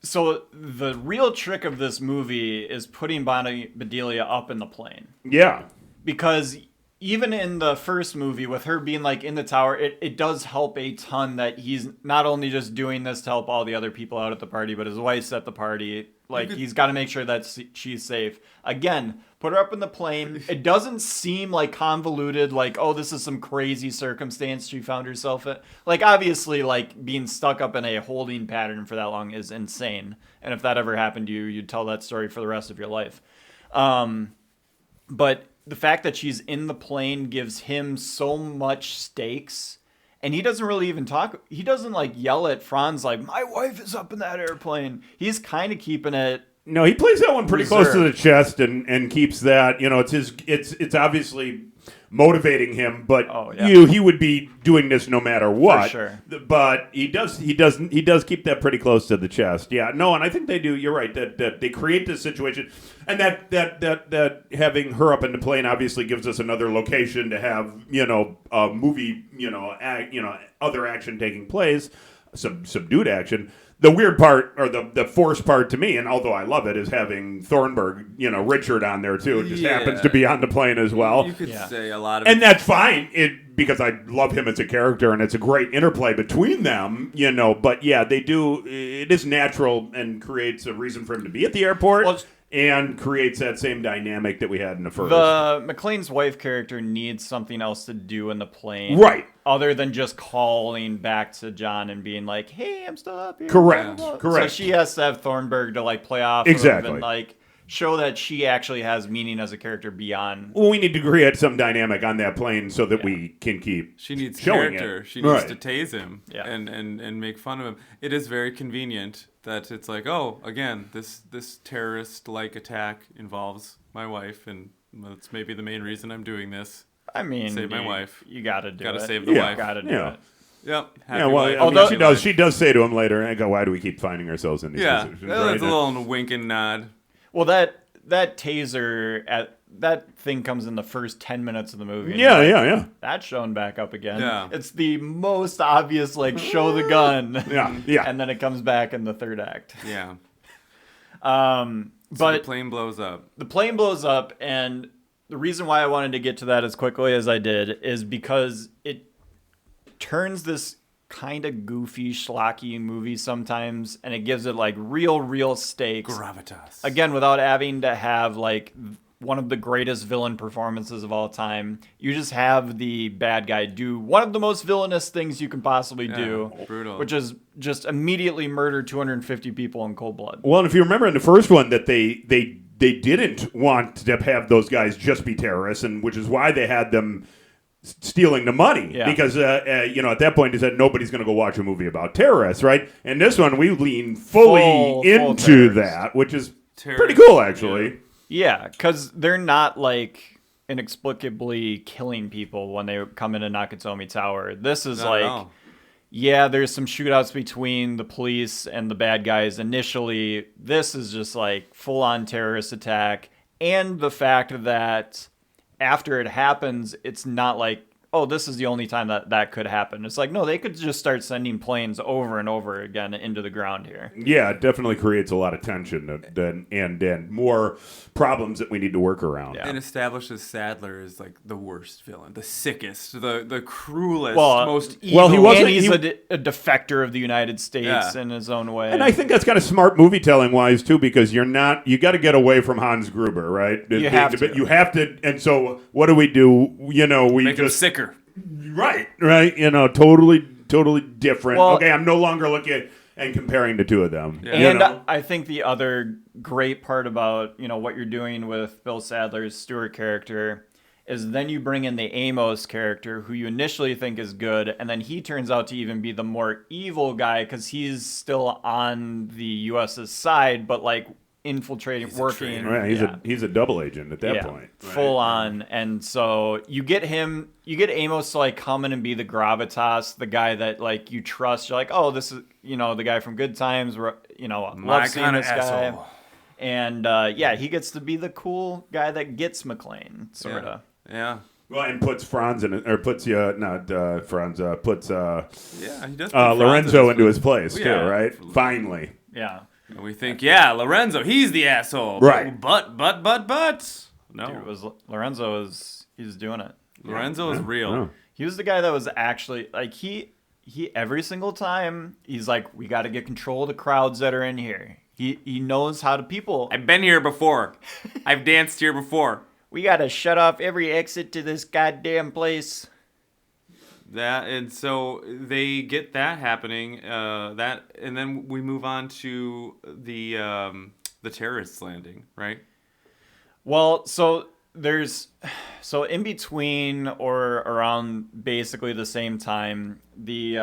So the real trick of this movie is putting Bonnie Bedelia up in the plane. Yeah. Because even in the first movie, with her being like in the tower, it does help a ton that he's not only just doing this to help all the other people out at the party, but his wife's at the party. Like, he's got to make sure that she's safe. Again, put her up in the plane. It doesn't seem like convoluted, like, oh, this is some crazy circumstance she found herself in. Like, obviously, like, being stuck up in a holding pattern for that long is insane. And if that ever happened to you, you'd tell that story for the rest of your life. But the fact that she's in the plane gives him so much stakes. And he doesn't really even talk. He doesn't like yell at Franz like, my wife is up in that airplane. He's kind of keeping it. No, he plays that one pretty close to the reserved. chest and keeps that. It's obviously motivating him, but he would be doing this no matter what. For sure. But he does keep that pretty close to the chest. Yeah, no, and I think they do. You're right that they create this situation, and that having her up in the plane obviously gives us another location to have a movie other action taking place, subdued action. the weird part, or the forced part to me, and although I love it, is having Thornburg, Richard on there too. It just happens to be on the plane as well. You could say a lot of and that's fine. Because I love him as a character, and it's a great interplay between them. But yeah, they do. It is natural and creates a reason for him to be at the airport. Well, and creates that same dynamic that we had in the first. The McClane's wife character needs something else to do in the plane. Right. Other than just calling back to John and being like, hey, I'm still up here. Correct. So Correct. she has to have Thornburg to play off Exactly. of and show that she actually has meaning as a character beyond. Well, we need to create some dynamic on that plane so that we can keep She needs showing character. it. She needs Right. to tase him and make fun of him. It is very convenient that it's like, oh, again, this terrorist-like attack involves my wife, and that's maybe the main reason I'm doing this. I mean, Save my wife. You gotta do it. Gotta save the Yeah. wife. Gotta do Yeah. it. Yep. Happy Yeah, well, wife, I mean, Although- she does. She does say to him later, "I go, why do we keep finding ourselves in these Yeah, positions?" that's right? a little wink and nod. Well, that taser that thing comes in the first 10 minutes of the movie. and Yeah, you're yeah, yeah, That's shown back up again. Yeah. It's the most obvious, show the gun. yeah, yeah. And then it comes back in the third act. Yeah. So But the plane blows up. the plane blows up, and the reason why I wanted to get to that as quickly as I did is because it turns this kind of goofy, schlocky movie sometimes, and it gives it real stakes. Gravitas. Again, without having to have one of the greatest villain performances of all time. You just have the bad guy do one of the most villainous things you can possibly do, brutal. which is just immediately murder 250 people in cold blood. Well, and if you remember in the first one that they didn't want to have those guys just be terrorists, and which is why they had them stealing the money. Yeah. Because, at that point, they said nobody's going to go watch a movie about terrorists, right? And this one, we lean fully Full into terrorists. that, which is Terrorists, pretty cool, actually. Yeah, because they're not inexplicably killing people when they come into Nakatomi Tower. This is Not at all. yeah, there's some shootouts between the police and the bad guys initially. This is just full-on terrorist attack. And the fact that after it happens, it's not oh, this is the only time that could happen. It's no, they could just start sending planes over and over again into the ground here. Yeah, it definitely creates a lot of tension and more problems that we need to work around. Yeah. And establishes Sadler as the worst villain, the sickest, the cruelest, Well, most evil. well, he wasn't- And he's he- a defector of the United States Yeah. in his own way. And I think that's kind of smart movie telling wise too, because you got to get away from Hans Gruber, right? You have to. You have to. And so, what do? We make him just sicker. right. Totally different. Well- Okay, I'm no longer looking at and comparing the two of them. Yeah. And You know? I think the other great part about what you're doing with Bill Sadler's Stewart character is then you bring in the Amos character, who you initially think is good, and then he turns out to even be the more evil guy because he's still on the U.S.'s side, but infiltrating, working. Right, he's a double agent at that point. Right? Full on. And so you get Amos to come in and be the gravitas, the guy that you trust. You're oh, this is the guy from Good Times. My Love seeing kind of this guy. asshole. And he gets to be the cool guy that gets McClain, sort of. Yeah. Well, and puts Franz in it, or puts Franz puts Yeah, he does. put Franz Lorenzo in into his place too, Yeah. right? Finally. Yeah. And we think, Lorenzo, he's the asshole. Right. But. No. Dude, it was Lorenzo he's doing it. Lorenzo is real. Yeah. He was the guy that was actually he every single time he's we got to get control of the crowds that are in here. He knows how to people. I've been here before. I've danced here before. We got to shut off every exit to this goddamn place. And so they get that happening. And then we move on to the terrorists landing, right? Well, so in between or around basically the same time, the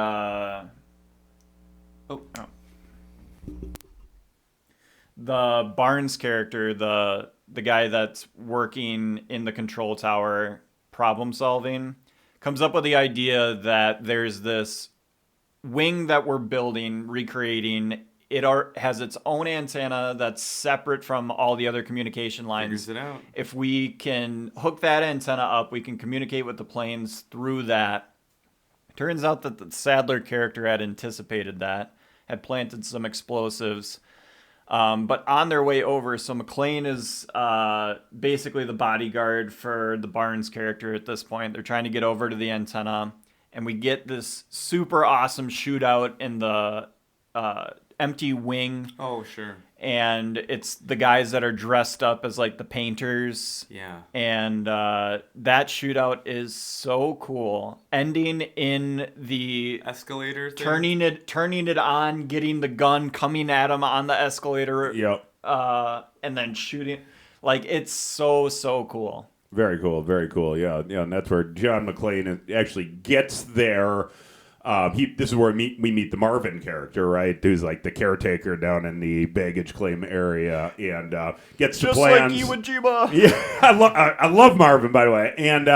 Barnes character, the guy that's working in the control tower problem solving, comes up with the idea that there's this wing that we're building, recreating. It has its own antenna that's separate from all the other communication lines. Figures it out. If we can hook that antenna up, we can communicate with the planes through that. Turns out that the Sadler character had anticipated that had planted some explosives. But on their way over, so McClain is basically the bodyguard for the Barnes character at this point. They're trying to get over to the antenna, and we get this super awesome shootout in the empty wing. Oh, sure. And it's the guys that are dressed up as like the painters. Yeah. And that shootout is so cool. Ending in the Escalator thing? turning it on, getting the gun, coming at him on the escalator. Yep. And then shooting. Like, it's so cool. Very cool, very cool. Yeah, and that's where John McClain actually gets there. This is where we meet the Marvin character, right? Who's like the caretaker down in the baggage claim area, and gets to plans. Just like Iwo Jima. Yeah, I love Marvin, by the way, and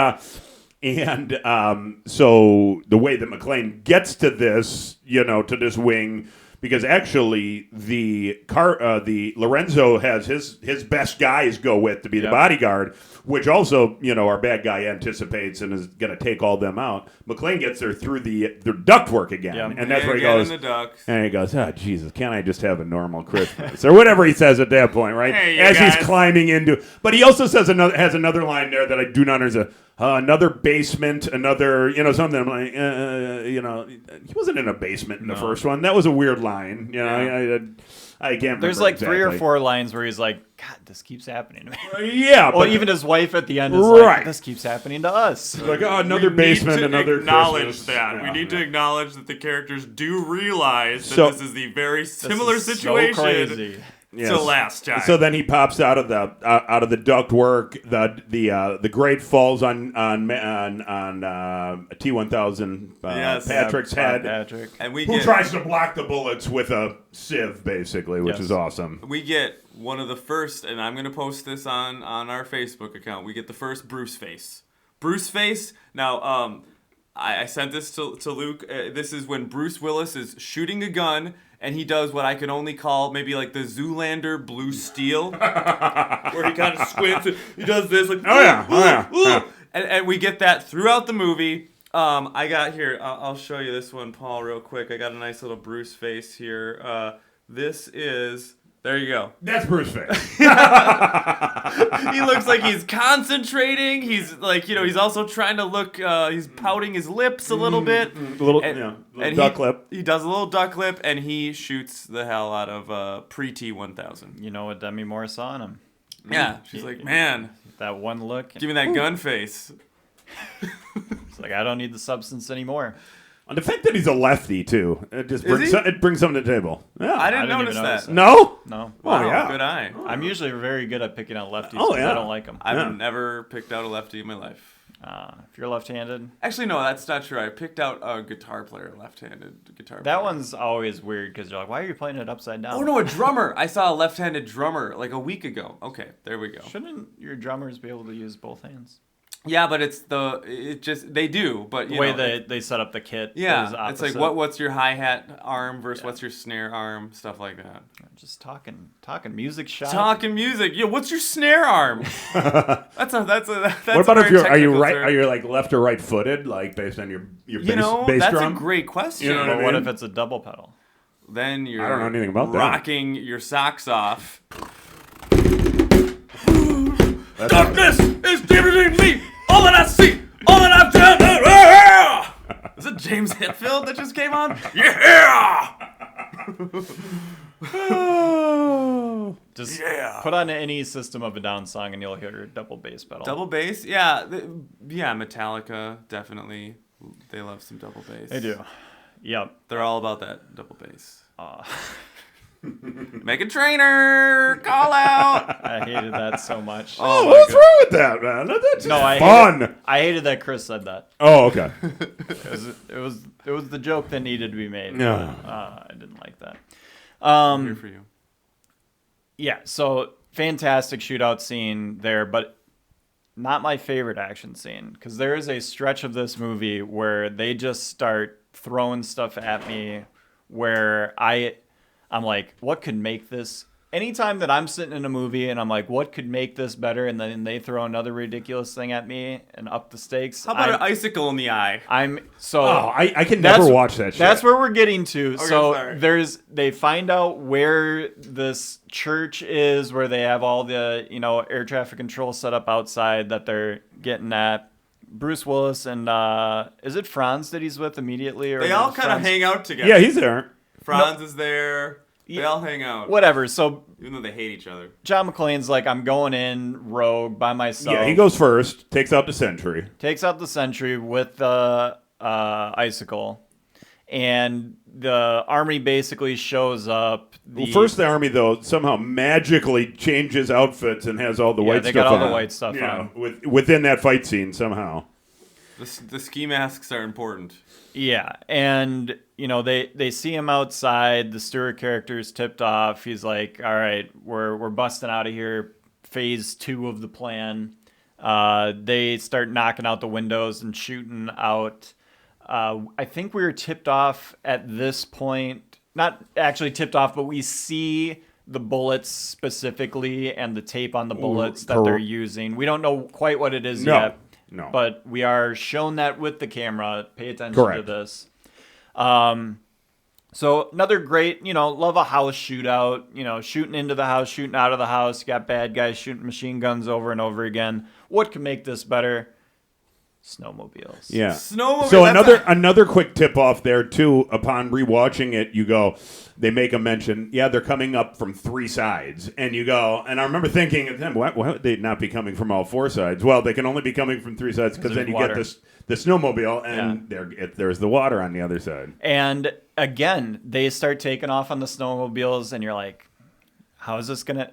so the way that McClain gets to this, to this wing. Because actually, the Lorenzo has his best guys go with to be the bodyguard, which also our bad guy anticipates and is going to take all them out. McClain gets there through the ductwork again, and that's where he goes. And he goes, "Oh Jesus, can't I just have a normal Christmas or whatever he says at that point, right?" Hey, as guys. he's climbing into. But he also has another line there that I do not understand. Another basement, another, something. I'm like, he wasn't in a basement in the first one. That was a weird line. I can't remember. There's like exactly. 3 or 4 lines where he's like, God, this keeps happening to me. Yeah. Well, but even his wife at the end is Right. like, this keeps happening to us. like, another basement, another acknowledge Christmas. that. Yeah, we need to yeah. acknowledge that the characters do realize that So- this is the very similar This is situation So crazy. Yes. to last time. So then he pops out of the ductwork. The grate falls on T-1000 Yes. Patrick's head, Patrick. and we who get tries to block the bullets with a sieve, basically, which Yes. is awesome. we get one of the first, and I'm gonna post this on our Facebook account. We get the first Bruce face. Bruce face. Now, I sent this to Luke. This is when Bruce Willis is shooting a gun. And he does what I can only call maybe like the Zoolander blue steel, where he kind of squints and he does this like, yeah. And we get that throughout the movie. I got here, I'll show you this one, Paul, real quick. I got a nice little Bruce face here. This is, there you go. That's Bruce face. He looks like he's concentrating. He's like, he's also trying to look, he's pouting his lips a little bit. little duck lip. He does a little duck lip, and he shoots the hell out of pre-T-1000. You know what Demi Moore saw in him? Yeah, she's like, man, That one look. give me that gun face. It's like, I don't need the substance anymore. And the fact that he's a lefty too, it just brings he? it brings something to the table. Yeah. I didn't even notice that. No. No. Wow, Oh, yeah. good eye. I'm usually very good at picking out lefties Oh, because yeah. I don't like them. I've never picked out a lefty in my life. If you're left-handed, Actually, no, that's not true. I picked out a guitar player, left-handed guitar player. that one's always weird because you're like, why are you playing it upside down? Oh, no, a drummer. I saw a left-handed drummer like a week ago. Okay, there we go. Shouldn't your drummers be able to use both hands? Yeah, but they do, but The you way know, they set up the kit is yeah, opposite. it's like what's your hi-hat arm versus what's your snare arm, stuff like that. Just talking music shop. Talking music. Yeah, what's your snare arm? that's What about a if very you're are you technical right? term. Are you like left or right footed, like based on your bass that's drum? a great question. You know But I what mean? if it's a double pedal? Then you're I don't know anything about that. rocking your socks off. That's- Darkness is deeper than me. All that I see, all that I've done. Is it James Hetfield that just came on? Yeah. Just Yeah. put on any System of a Down song and you'll hear a double bass pedal. Double bass, yeah, yeah. Metallica definitely. They love some double bass. They do. Yep. They're all about that double bass. Make a trainer. Call out. I hated that so much. Oh, my what's God. wrong with that, man? That's No, I fun. I hated that Chris said that. Oh, okay. It was the joke that needed to be made. No. I didn't like that. I'm here for you. Yeah, so fantastic shootout scene there, but not my favorite action scene because there is a stretch of this movie where they just start throwing stuff at me where I'm like, what could make this anytime that I'm sitting in a movie and I'm like, what could make this better? And then they throw another ridiculous thing at me and up the stakes. How about an icicle in the eye? I can never watch that shit. That's where we're getting to. Okay, so sorry. they find out where this church is, where they have all the, air traffic control set up outside that they're getting at. Bruce Willis and is it Franz that he's with immediately? Or They all kind of hang out together. Yeah, he's there. Franz is there. They all hang out. Whatever. So Even though they hate each other. John McClane's like, I'm going in rogue by myself. Yeah, he goes first, takes out the sentry. Takes out the sentry with the icicle. And the army basically shows up. First the army, though, somehow magically changes outfits and has all the white they stuff got all on. the white stuff on. Within that fight scene, somehow. The ski masks are important. Yeah, and they see him outside. The Stewart character's tipped off. He's like, "All right, we're busting out of here." Phase 2 of the plan. They start knocking out the windows and shooting out. I think we were tipped off at this point. Not actually tipped off, but we see the bullets specifically and the tape on the bullets that they're using. We don't know quite what it is yet. No. But we are shown that with the camera. Pay attention to this. So another great, love a house shootout, shooting into the house, shooting out of the house. You got bad guys shooting machine guns over and over again. What can make this better? Snowmobiles. Yeah. Snowmobile. So another quick tip off there too. Upon rewatching it, you go, they make a mention. Yeah, they're coming up from 3 sides, and you go, and I remember thinking, why would they not be coming from all 4 sides? Well, they can only be coming from 3 sides because then you water. get the snowmobile, and there's the water on the other side. And again, they start taking off on the snowmobiles, and you're like, how is this gonna?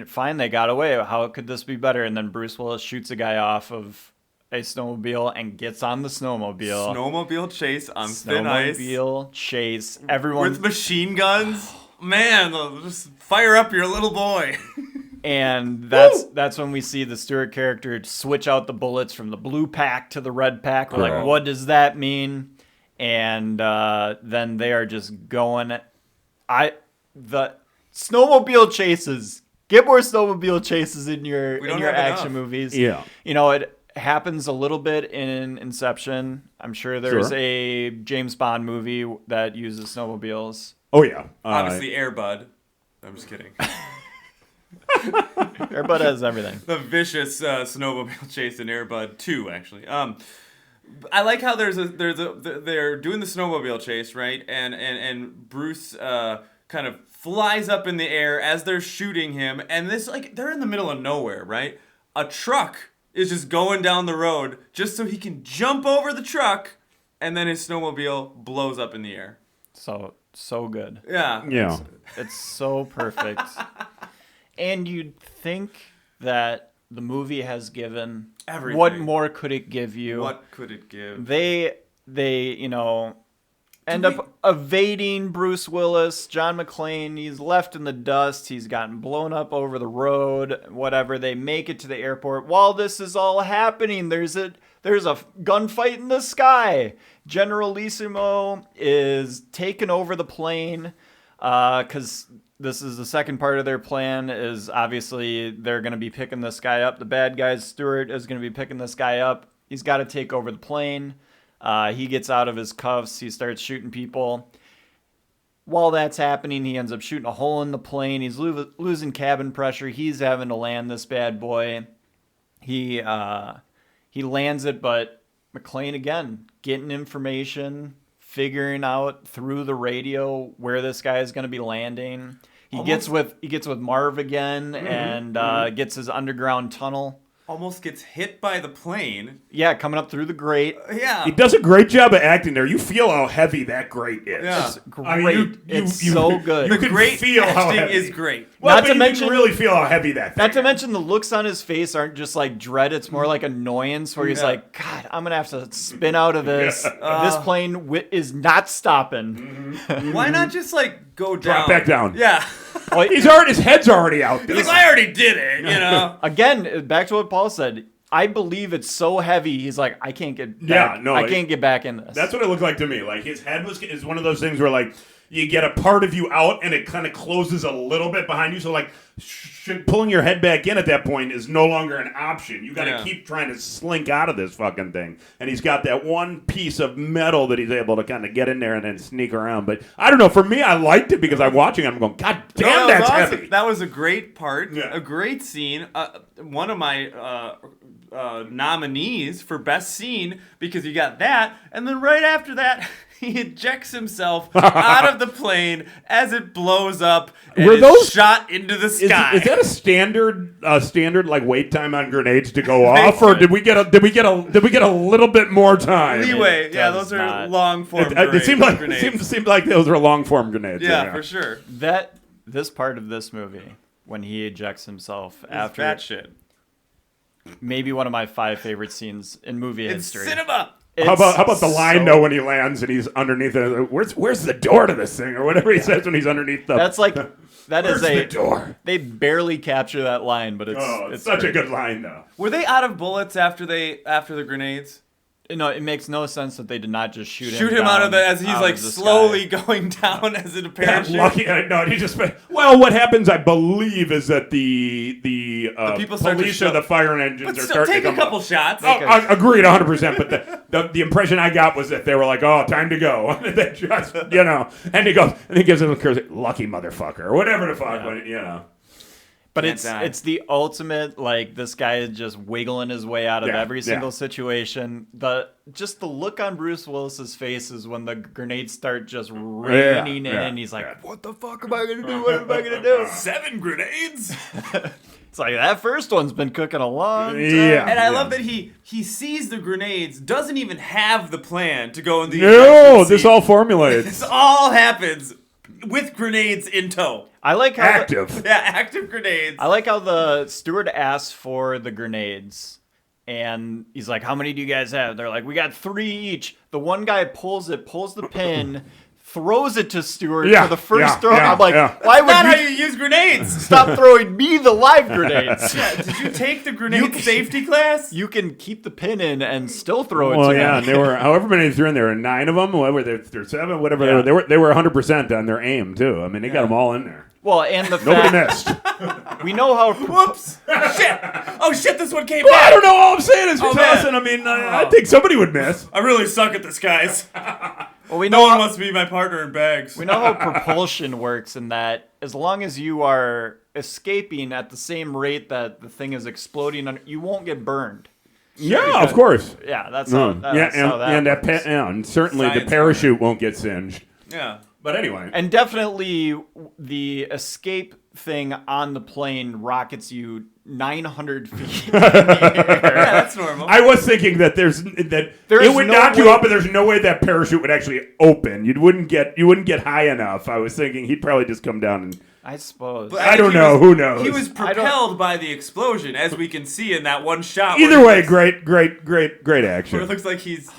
Fine, they got away. How could this be better? And then Bruce Willis shoots a guy off of a snowmobile and gets on the snowmobile. Snowmobile chase on thin ice. Snowmobile chase. Everyone with machine guns. Man, just fire up your little boy. And that's when we see the Stewart character switch out the bullets from the blue pack to the red pack. We're like, what does that mean? And then they are just going. The snowmobile chases. Get more snowmobile chases in your action movies. Yeah. It happens a little bit in Inception. I'm sure there's a James Bond movie that uses snowmobiles. Oh yeah, Obviously, Air Bud. I'm just kidding. Air Bud has everything. The vicious snowmobile chase in Air Bud 2, actually. I like how they're doing the snowmobile chase, right? And Bruce kind of flies up in the air as they're shooting him, and they're in the middle of nowhere, right? A truck is just going down the road just so he can jump over the truck, and then his snowmobile blows up in the air. So good. Yeah. Yeah. It's so perfect. And you'd think that the movie has given everything. What more could it give you? What could it give? They end up evading Bruce Willis. John McClain, he's left in the dust. He's gotten blown up over the road, whatever. They make it to the airport. While this is all happening, there's a gunfight in the sky. Generalissimo is taking over the plane because this is the second part of their plan is obviously they're going to be picking this guy up. The bad guy, Stewart, is going to be picking this guy up. He's got to take over the plane. He gets out of his cuffs. He starts shooting people. While that's happening, he ends up shooting a hole in the plane. He's losing cabin pressure. He's having to land this bad boy. He lands it, but McClane again getting information, figuring out through the radio where this guy is going to be landing. He gets with Marv again and gets his underground tunnel. Almost gets hit by the plane. Yeah, coming up through the grate. Yeah. He does a great job of acting there. You feel how heavy that grate is. Yeah. It's great. It's so good. The great feel how acting heavy. is great. Well, Not to you mention- can really feel how heavy that thing Not to is. mention the looks on his face aren't just like dread. It's more like annoyance where he's like, God, I'm going to have to spin out of this. This plane is not stopping. Why not just go down? Drop back down. Yeah. Well, His head's already out there. He's like, I already did it, Again, back to what Paul said. I believe it's so heavy. He's like, I can't get back. I can't get back in this. That's what it looked like to me. Like his head is one of those things where you get a part of you out, and it kind of closes a little bit behind you. So like pulling your head back in at that point is no longer an option. You got to keep trying to slink out of this fucking thing. And he's got that one piece of metal that he's able to kind of get in there and then sneak around. But I don't know. For me, I liked it because I'm watching it. I'm going, God damn, that's awesome. heavy. That was a great part. Yeah. A great scene. One of my nominees for best scene, because you got that, and then right after that, he ejects himself out of the plane as it blows up and is shot into the sky. Is that a standard like wait time on grenades to go off, or did we get a little bit more time? Leeway. Yeah, those are long form. It seemed like those were long form grenades. Yeah, for sure. This part of this movie, when he ejects himself after that shit, maybe one of my 5 favorite scenes in movie history. Cinema. How about the line though when he lands and he's underneath it? Where's the door to this thing or whatever he says when he's underneath the? That's like where's the door? They barely capture that line, but it's such great. a good line though. Were they out of bullets after the grenades? No, it makes no sense that they did not just shoot him out of the as he's like slowly going down as in a parachute. Lucky, no, he just. Well, what happens, I believe, is that the people start police to or the fire engines but are still starting take to a come couple up. shots. I agreed 100%, but the impression I got was that they were like, "Oh, time to go." And they just, and he goes, and he gives him a curse, "Lucky motherfucker," or whatever the fuck, But it's the ultimate, like, this guy is just wiggling his way out of every single situation. The look on Bruce Willis's face is when the grenades start just raining in, and he's like, what the fuck am I going to do? What am I going to do? 7 grenades? It's like, that first one's been cooking a long time. Yeah. And I love that he sees the grenades, doesn't even have the plan to go in the No, this all formulates. This all happens with grenades in tow. I like how active grenades. I like how the steward asks for the grenades, and he's like, "How many do you guys have?" They're like, "We got 3 each." The one guy pulls the pin, throws it to Stewart for the first throw. I'm like, "Why would not how you use grenades? Stop throwing me the live grenades." Did you take the grenade safety class? You can keep the pin in and still throw it. Well, to yeah, me. there were however many threw in there, were 9 of them, whatever there's 7, whatever they were 100% on their aim too. I mean, they got them all in there. Well, and the Nobody fact missed. we know how. Whoops! Shit! Oh shit! This one came Well, back. I don't know. All I'm saying is you're man. tossing. I mean, I think somebody would miss. I really suck at this, guys. Well, we No know one wants to be my partner in bags. we know how propulsion works in that as long as you are escaping at the same rate that the thing is exploding, you won't get burned. Yeah, of course. Yeah, that's No. how. That's how that works. And certainly Science the parachute won't get singed. Yeah. But anyway. And definitely the escape thing on the plane rockets you 900 feet. Yeah, that's normal. I was thinking that there's it would no knock you way- up, and there's no way that parachute would actually open. You wouldn't get high enough. I was thinking he'd probably just come down and. I suppose. But I don't he know. Who knows? He was propelled by the explosion, as we can see in that one shot. Either way, great action. Where it looks like he's,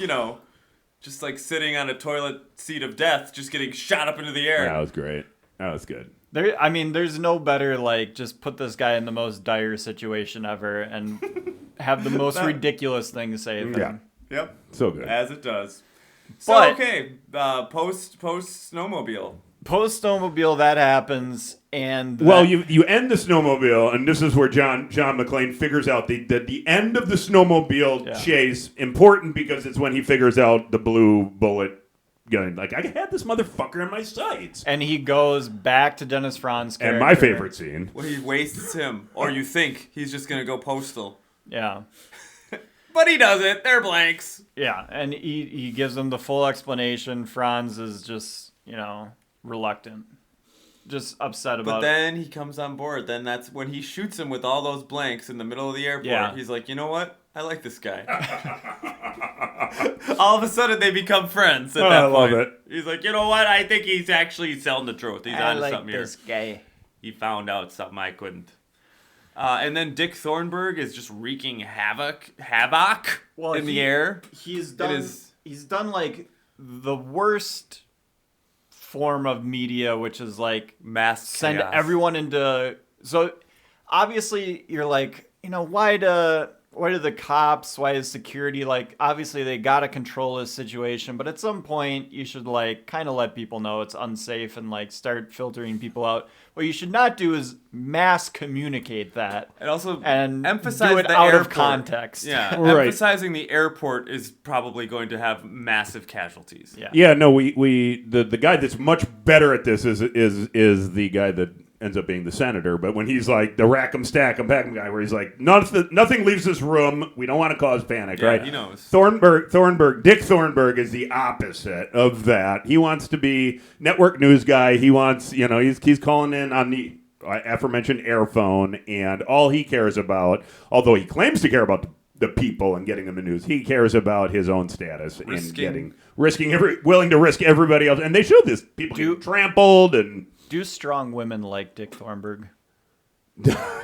just like sitting on a toilet seat of death, just getting shot up into the air. That was great. That was good. There's no better, like, just put this guy in the most dire situation ever and have the most ridiculous thing save him. Yeah. Yep. So good. As it does. So, But- okay. Post snowmobile. Post snowmobile, that happens, and Well, you end the snowmobile, and this is where John McClain figures out the end of the snowmobile chase important because it's when he figures out the blue bullet gun. Like, I had this motherfucker in my sights. and he goes back to Dennis Franz' character. And my favorite scene. Where he wastes him. Or you think he's just going to go postal. Yeah. But he doesn't. They're blanks. Yeah, and he gives them the full explanation. Franz is just, reluctant. Just upset about But then he comes on board. Then that's when he shoots him with all those blanks in the middle of the airport. Yeah. He's like, you know what? I like this guy. All of a sudden, they become friends at that I love point. it. He's like, you know what? I think he's actually telling the truth. He's I onto like something here. this guy. He found out something I couldn't. And then Dick Thornburg is just wreaking havoc in the air. He's done like the worst form of media, which is like Mass send chaos. everyone into. So obviously you're like, why do the cops, why is security, like, obviously they got to control this situation, but at some point you should, like, kind of let people know it's unsafe and, like, start filtering people out. What you should not do is mass communicate that. And also emphasize do it the out airport. of context. Yeah, Right. emphasizing the airport is probably going to have massive casualties. Yeah. Yeah, no, the guy that's much better at this is the guy that ends up being the senator. But when he's like the rack 'em, stack 'em, pack 'em guy, where he's like, nothing leaves this room. We don't want to cause panic, Yeah, right? he knows. Dick Thornburg is the opposite of that. He wants to be network news guy. He wants, he's calling in on the aforementioned airphone, and all he cares about, although he claims to care about the people and getting them the news, he cares about his own status and willing to risk everybody else. And they show this. People get trampled and. Do strong women like Dick Thornburg?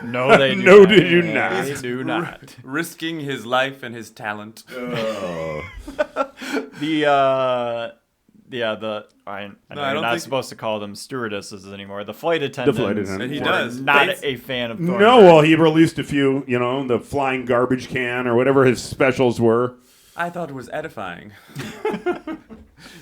No, they do No, not. they do not. They do not. Risking his life and his talent. Oh. I know I you're don't not think- supposed to call them stewardesses anymore. The flight attendants. attendants. He were does. Not They- a fan of Thornburg. No, well, he released a few, the flying garbage can or whatever his specials were. I thought it was edifying.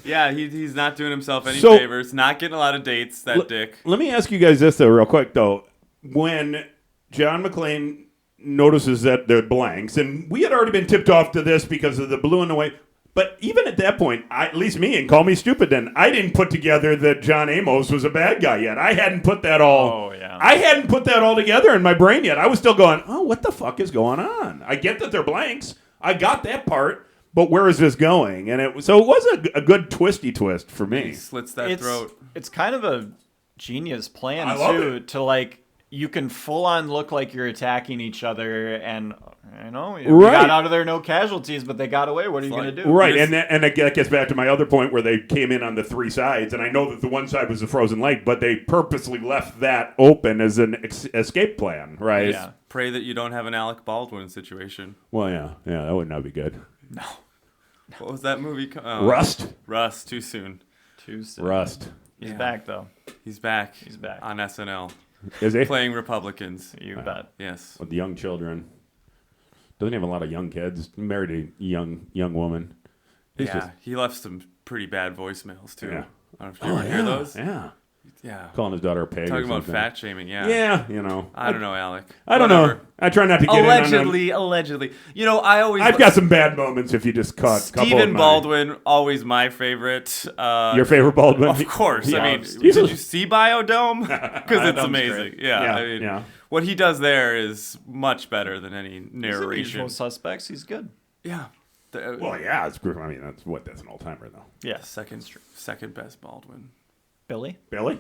Yeah, he's not doing himself any So- favors. Not getting a lot of dates, that dick. Let me ask you guys this, though, real quick, though. When John McClain notices that they're blanks, and we had already been tipped off to this because of the blue and the white, but even at that point, at least me, and call me stupid then, I didn't put together that John Amos was a bad guy yet. I hadn't put that all. Oh, yeah. I hadn't put that all together in my brain yet. I was still going, oh, what the fuck is going on? I get that they're blanks. I got that part. But where is this going? And it was a good twisty twist for me. He slits that throat. It's kind of a genius plan I love too. it. To like, you can full on look like you're attacking each other, and we Right. got out of there no casualties, but they got away. What are you gonna do? Right, and that gets back to my other point where they came in on the three sides, and I know that the one side was the frozen lake, but they purposely left that open as an escape plan, right? Yeah. Pray that you don't have an Alec Baldwin situation. Well, yeah, that would not be good. What was that movie? Rust? Rust, too soon. Too soon. Rust. He's Yeah. back though. He's back. He's back. On SNL. Is he? Playing Republicans. You bet. Yes. With young children. Doesn't he have a lot of young kids. Married a young woman. He's Yeah, just- he left some pretty bad voicemails, too. Yeah. I don't know if you ever hear those. Yeah. Yeah. Calling his daughter a pig. Talking or about something. fat shaming, yeah. Yeah, I don't know, Alec. I don't Whatever. know. I try not to get in on them. Allegedly. You know, I always... I've got some bad moments if you just caught a couple of Stephen mine. Baldwin, always my favorite. Your favorite Baldwin? Of course. I mean, He's did a- you see Biodome? Because it's Biodome's amazing. great. Yeah, Yeah, I mean, yeah. what he does there is much better than any He's in narration. Usual Suspects. He's good. Yeah. Well, yeah, it's I mean, that's an all-timer, though. Yeah. Second best Baldwin. Billy. Billy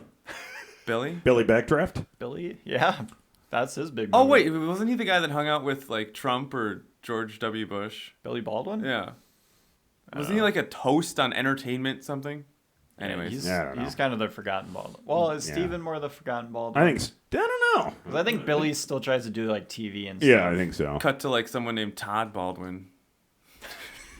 Backdraft? Billy. Yeah. That's his big. Oh, movie. wait. Wasn't he the guy that hung out with, like, Trump or George W. Bush? Billy Baldwin. Yeah. Wasn't he, like, a toast on entertainment something? Anyways. He's, Yeah, I don't know. he's kind of the forgotten Baldwin. Well, is Yeah. Steven more the forgotten Baldwin? I think I don't know. 'Cause I think Billy still tries to do like TV and stuff. Yeah, I think so. Cut to, like, someone named Todd Baldwin.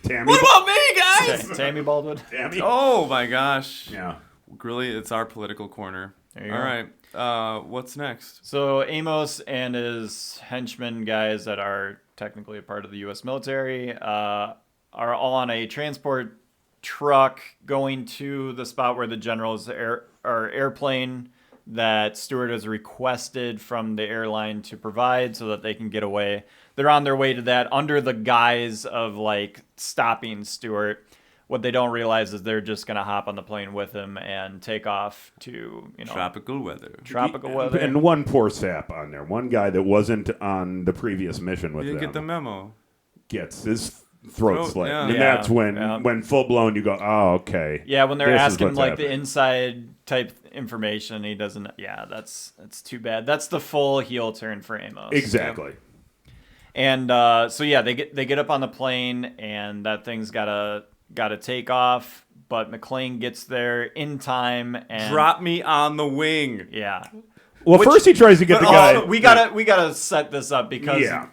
Tammy. What about me, guys? Tammy Baldwin. Tammy? Oh, my gosh. Yeah. Really, it's our political corner. There you All go. right. What's next? So Amos and his henchmen, guys that are technically a part of the U.S. military, are all on a transport truck going to the spot where the general's airplane that Stewart has requested from the airline to provide so that they can get away. They're on their way to that under the guise of like stopping Stewart. What they don't realize is they're just gonna hop on the plane with him and take off to Tropical weather. tropical weather. And one poor sap on there. One guy that wasn't on the previous mission with You them didn't get the memo. gets his throat slit. yeah. And Yeah, that's yeah. when full blown you go, oh, okay. Yeah, when they're This is asking what's like the happening. inside type information, he doesn't. Yeah, that's too bad. That's the full heel turn for Amos. Exactly. And so yeah, they get up on the plane, and that thing's gotta take off. But McClain gets there in time and Drop me on the wing. Yeah. Well, first he tries to get But the guy. also, we gotta set this up because Yeah.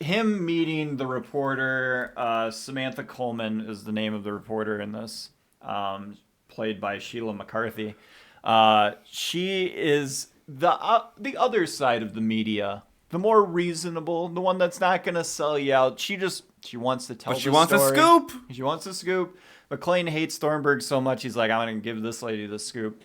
him meeting the reporter, Samantha Coleman is the name of the reporter in this, played by Sheila McCarthy. She is the other side of the media the more reasonable, the one that's not going to sell you out. She wants to tell But she the wants a story. scoop. She wants a scoop. McClain hates Thornburg so much, he's like, I'm going to give this lady the scoop.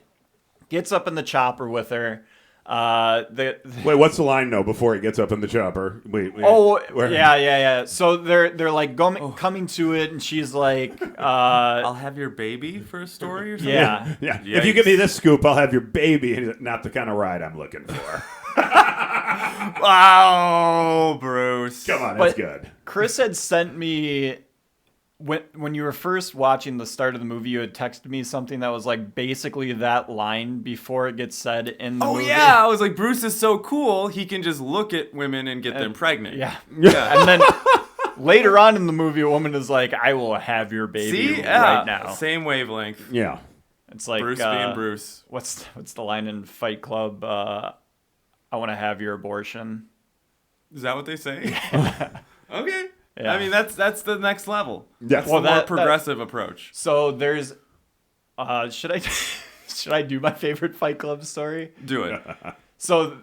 Gets up in the chopper with her. Wait, what's the line though before he gets up in the chopper? Wait. Oh, where? yeah. So they're like coming to it, and she's like, I'll have your baby for a story or something. yeah. Yeah. Yikes. If you give me this scoop, I'll have your baby. And he's like, not the kind of ride I'm looking for. Wow, Bruce. Come on, But- that's good. Chris had sent me when you were first watching the start of the movie, you had texted me something that was like basically that line before it gets said in the Oh movie. yeah, I was like, Bruce is so cool. He can just look at women and get them pregnant. Yeah. And then later on in the movie, a woman is like, "I will have your baby See, right now." same wavelength. Yeah. It's like Bruce being Bruce. What's the line in Fight Club? I want to have your abortion. Is that what they say? Okay. Yeah. I mean, that's the next level. Yeah. That's Well, the more that- progressive approach. So there's, should I do my favorite Fight Club story? Do it. So,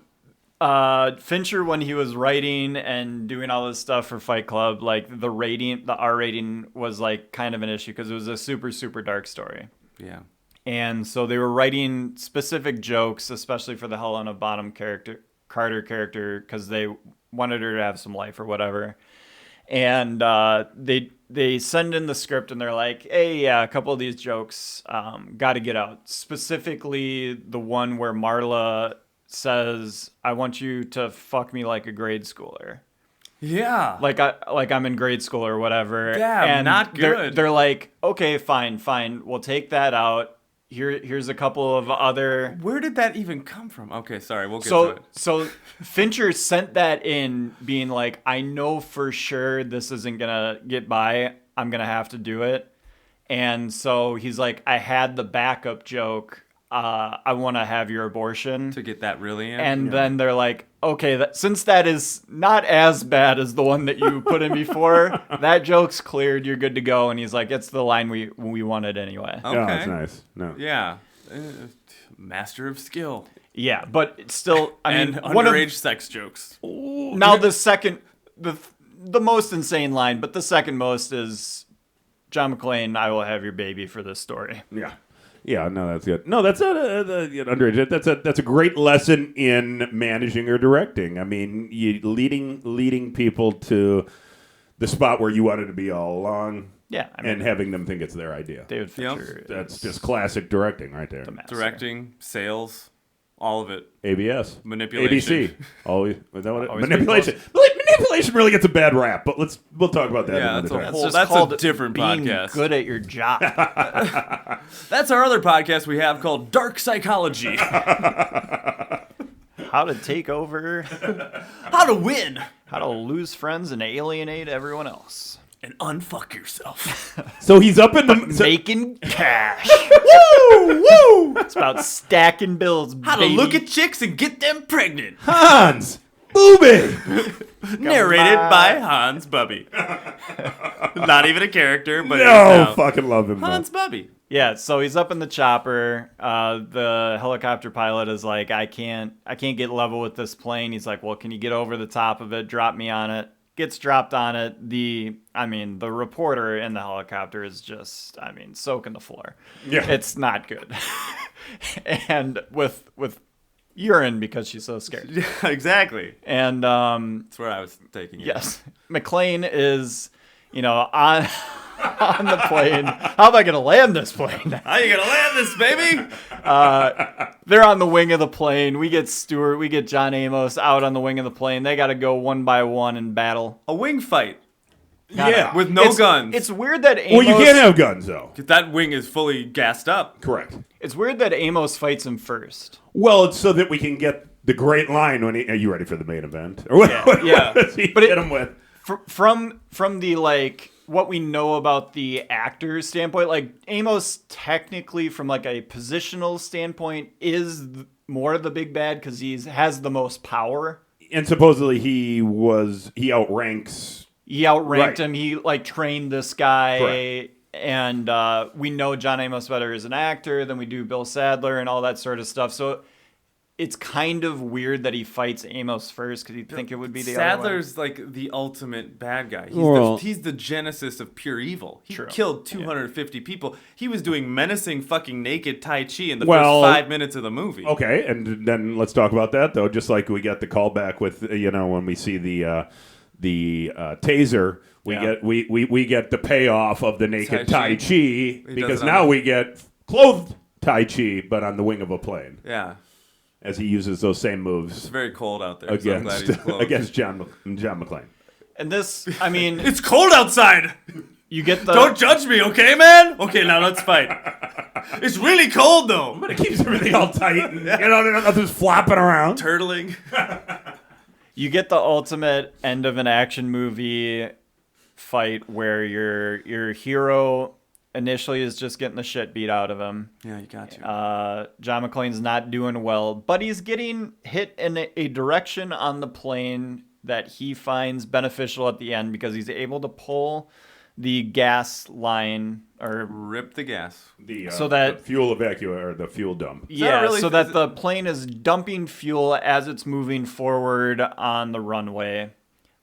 Fincher, when he was writing and doing all this stuff for Fight Club, like the R rating was like kind of an issue because it was a super, super dark story. Yeah. And so they were writing specific jokes, especially for the Helena Bonham Carter character, because they wanted her to have some life or whatever. And they send in the script and they're like, hey, yeah, a couple of these jokes got to get out. Specifically, the one where Marla says, I want you to fuck me like a grade schooler. Yeah. Like I'm in grade school or whatever. Yeah, and not good. They're like, okay, fine. We'll take that out. Here's a couple of other. Where did that even come from? Okay, sorry, we'll get to it. So Fincher sent that in being like, I know for sure this isn't gonna get by. I'm gonna have to do it. And so he's like, I had the backup joke. I want to have your abortion. To get that really in. And then they're like, okay, since that is not as bad as the one that you put in before, that joke's cleared. You're good to go. And he's like, it's the line we wanted anyway. Okay. Yeah, that's nice. No. Yeah. Master of skill. Yeah, but it's still, I mean, And one of, underage sex jokes. now the second, the most insane line, but the second most is John McClain, I will have your baby for this story. Yeah. Yeah, no, that's good. No, that's not underage. That's a great lesson in managing or directing. I mean, leading people to the spot where you wanted to be all along. Yeah, I mean, and having them think it's their idea. David Fincher. That's just classic directing right there. the master. Directing, sales, all of it. ABS. Manipulation. ABC. Always. Is that what it? Always Manipulation. Manipulation really gets a bad rap, but we'll talk about that Yeah, another that's a time. It's whole- just that's a called different being podcast. good at your job. That's our other podcast we have called Dark Psychology. How to take over, How to win how to lose friends and alienate everyone else. and unfuck yourself. So he's up in the... Making cash. woo! Woo! It's about stacking bills, How to look at chicks and get them pregnant. Hans! Booby! Narrated by Hans Bubby. Not even a character, but No, fucking love him. Hans though. Bubby. Yeah, so he's up in the chopper. The helicopter pilot is like, I can't get level with this plane. He's like, well, can you get over the top of it? Drop me on it. Gets dropped on it. The reporter in the helicopter is just, soaking the floor. Yeah. It's not good. And with urine because she's so scared. Yeah, exactly. And That's where I was taking it. yes, McClain is, on the plane. How am I going to land this plane? How you gonna land this, baby? They're on the wing of the plane. We get Stewart, we get John Amos out on the wing of the plane. They got to go one by one and battle. A wing fight Yeah. with no guns. It's weird that Amos. Well, you can't have guns, though. That wing is fully gassed up. Correct. It's weird that Amos fights him first. Well, it's so that we can get the great line when he... Are you ready for the main event? Or what, yeah. what does he But hit him with? From the what we know about the actor's standpoint, Amos technically from a positional standpoint is more the big bad because has the most power. And supposedly he outranks... He outranked Right. him. He trained this guy. Correct. And we know John Amos better as an actor than we do Bill Sadler and all that sort of stuff. So it's kind of weird that he fights Amos first because you'd think it would be the other way. Sadler's like the ultimate bad guy. He's the genesis of pure evil. He True. killed 250 people. He was doing menacing fucking naked Tai Chi in the Well, first 5 minutes of the movie. Okay, and then let's talk about that though. Just like we got the callback with when we see the taser, we get the payoff of the naked Tai Chi because now we get clothed Tai Chi, but on the wing of a plane. Yeah. As he uses those same moves It's very cold out there. So I'm glad he's clothed. against John McClain. And this, I mean, It's cold outside. you get the Don't judge me, okay, man? Okay, now let's fight. It's really cold though. But it keeps everything all tight, and nothing's flopping around. Turtling. you get the ultimate end of an action movie fight where your hero initially is just getting the shit beat out of him. Yeah, you got to. John McClane's not doing well, but he's getting hit in a direction on the plane that he finds beneficial at the end because he's able to pull the gas line or Rip the gas. so that the fuel evacuate or the fuel dump. yeah, really- so that the plane is dumping fuel as it's moving forward on the runway,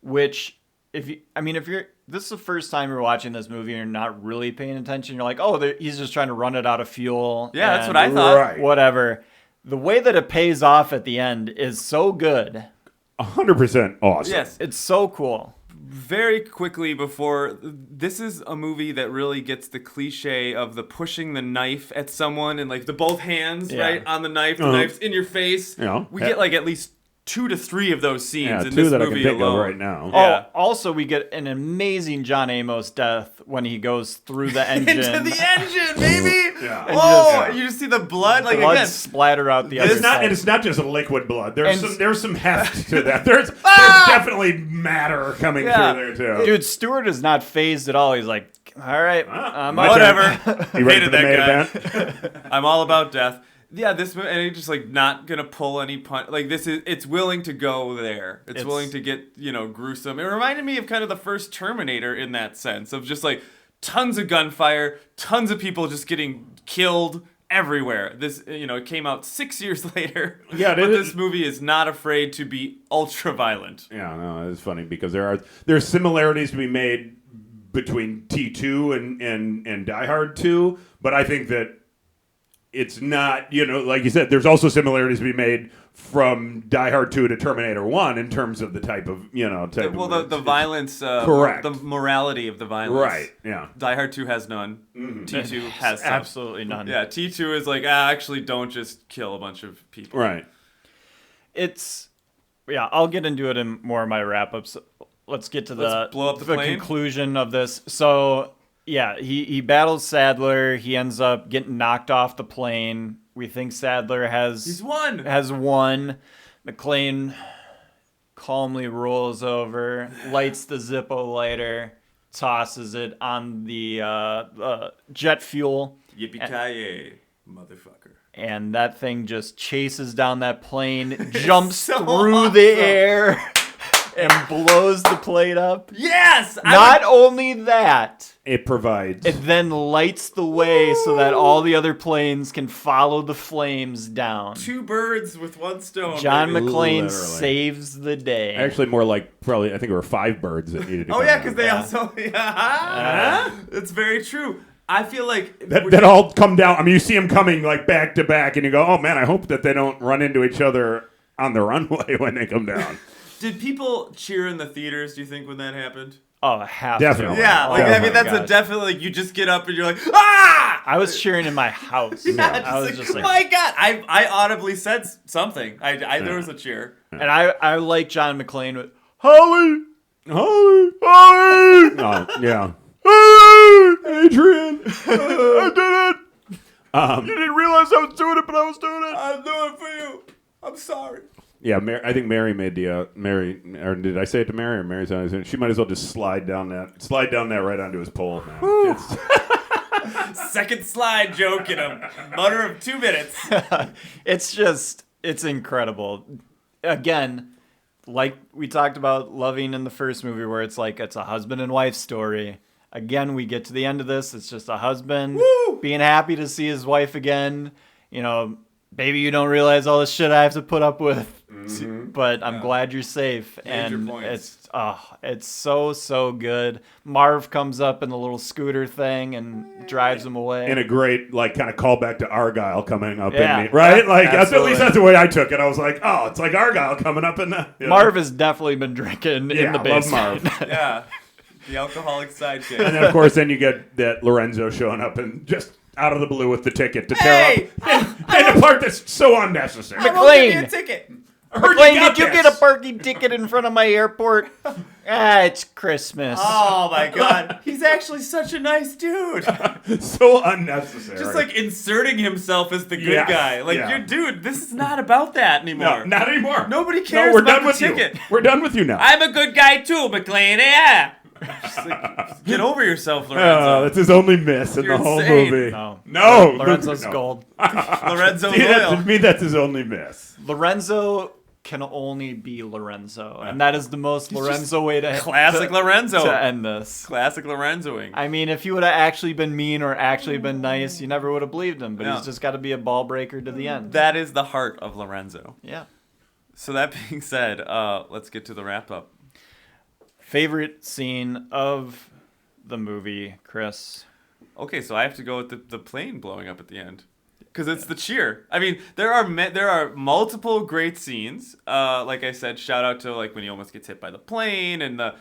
which if you're this is the first time you're watching this movie and you're not really paying attention, you're like, oh, he's just trying to run it out of fuel. Yeah, that's and what I thought. Right. Whatever. The way that it pays off at the end is so good. 100% awesome. Yes. It's so cool. Very quickly before, this is a movie that really gets the cliche of the pushing the knife at someone and like the both hands, Yeah. right, on the knife, the knife's in your face. Yeah. We get like at least 2 to 3 of those scenes Yeah, in two this that I movie can think alone. of right now. Yeah. Oh, also we get an amazing John Amos death when he goes through the engine. Into the engine, baby! Yeah. And Whoa! just- You just see the blood, like Blood again. splatter out the other It's not, side. and it's not just liquid blood. There's And- some heft to that. There's definitely matter coming Yeah. through there too. Dude, Stewart is not phased at all. He's like, all right, I'm my out. Whatever. You ready Hated for the that main guy. event? I'm all about death. Yeah, this movie, and he's just like not gonna pull any punch. Like it's willing to go there. It's willing to get gruesome. It reminded me of kind of the first Terminator in that sense of just like tons of gunfire, tons of people just getting killed everywhere. This it came out 6 years later. Yeah, but it is- this movie is not afraid to be ultra violent. Yeah, no, it's funny because there's similarities to be made between T2 and Die Hard 2, but I think that it's not, like you said, there's also similarities to be made from Die Hard 2 to Terminator 1 in terms of the type of, The violence, correct. the morality of the violence. Right, yeah. Die Hard 2 has none. T2 has some. Absolutely none. Yeah, T2 is like, actually, don't just kill a bunch of people. Right. I'll get into it in more of my wrap-ups. Let's get to Let's blow up the plane. conclusion of this. So, yeah, he battles Sadler. He ends up getting knocked off the plane. We think Sadler He's won. has won. McClane calmly rolls over, lights the Zippo lighter, tosses it on the jet fuel, Yippee-ki-yay, motherfucker. and that thing just chases down that plane, jumps so through the air, and blows the plane up. Yes! Not only that, It provides. it then lights the way so that all the other planes can follow the flames down. 2 birds with 1 stone. John baby. McClane Literally. saves the day. Actually, more like probably, I think there were 5 birds that needed to Oh, come yeah, out. because they also... Yeah. It's very true. I feel like... That all come down. I mean, you see them coming like back to back, and you go, "Oh man, I hope that they don't run into each other on the runway when they come down." Did people cheer in the theaters, do you think, when that happened? Oh, half Definitely. Yeah, like, I Oh mean, my that's a God. definitely, like, you just get up and you're like, ah! I was cheering in my house. Yeah, I was just just like, like, my God. I audibly said something. There was a cheer. and I like John McClane with Holly. Holly, oh yeah, Adrian, I did it. You didn't realize I was doing it, but I was doing it. I'm doing it for you. I'm sorry. Yeah, I think Mary made the Mary, or did I say it to Mary or Mary's on his? She might as well just slide down that right onto his pole. Man. Second slide joke in a matter of 2 minutes. It's incredible. Again, like we talked about Loving in the first movie, where it's like it's a husband and wife story. Again, we get to the end of this. It's just a husband being happy to see his wife again. baby, you don't realize all this shit I have to put up with. But I'm glad you're safe. Major And points. it's so good. Marv comes up in the little scooter thing and drives him away. In a great, like, kind of callback to Argyle coming up Yeah. in me, right? Yeah, Like, at absolutely. least that's the way I took it. I was like, oh, it's like Argyle coming up in the... you know? Marv has definitely been drinking in the love basement. Marv. Yeah. The alcoholic sidekick. And then, of course, then you get that Lorenzo showing up and just out of the blue with the ticket to tear up. And the part that's so unnecessary. McClain. Give me a ticket. I heard McClain, got did you this. get a parking ticket in front of my airport? It's Christmas. Oh my god. He's actually such a nice dude. So unnecessary. Just like inserting himself as the good Yes, guy. Like, yeah. dude, this is not about that anymore. No, not anymore. Nobody No, cares we're about done the with ticket. you. We're done with you now. I'm a good guy too, McClain. Yeah. Just like, get over yourself, Lorenzo. That's his only miss in You're the whole insane. movie. No. No. Lorenzo's no. gold. Lorenzo See, to Loyal. me, that's his only miss. Lorenzo can only be Lorenzo. And that is the most Lorenzo way to Classic Lorenzo. to end this. Classic Lorenzoing. I mean, if he would have actually been mean or actually been nice, you never would have believed him. But No. he's just got to be a ball breaker to the end. That is the heart of Lorenzo. Yeah. So that being said, let's get to the wrap up. Favorite scene of the movie, Chris? Okay, so I have to go with the plane blowing up at the end, because it's the cheer. I mean, there are multiple great scenes. Like I said, shout out to like when he almost gets hit by the plane and the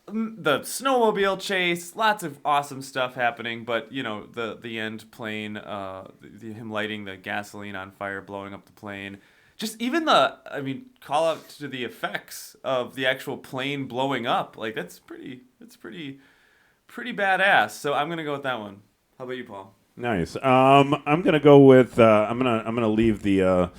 snowmobile chase. Lots of awesome stuff happening. But you know the end plane, him lighting the gasoline on fire, blowing up the plane. Just even call out to the effects of the actual plane blowing up. Like that's pretty badass. So I'm gonna go with that one. How about you, Paul? Nice. I'm gonna go with. I'm gonna leave the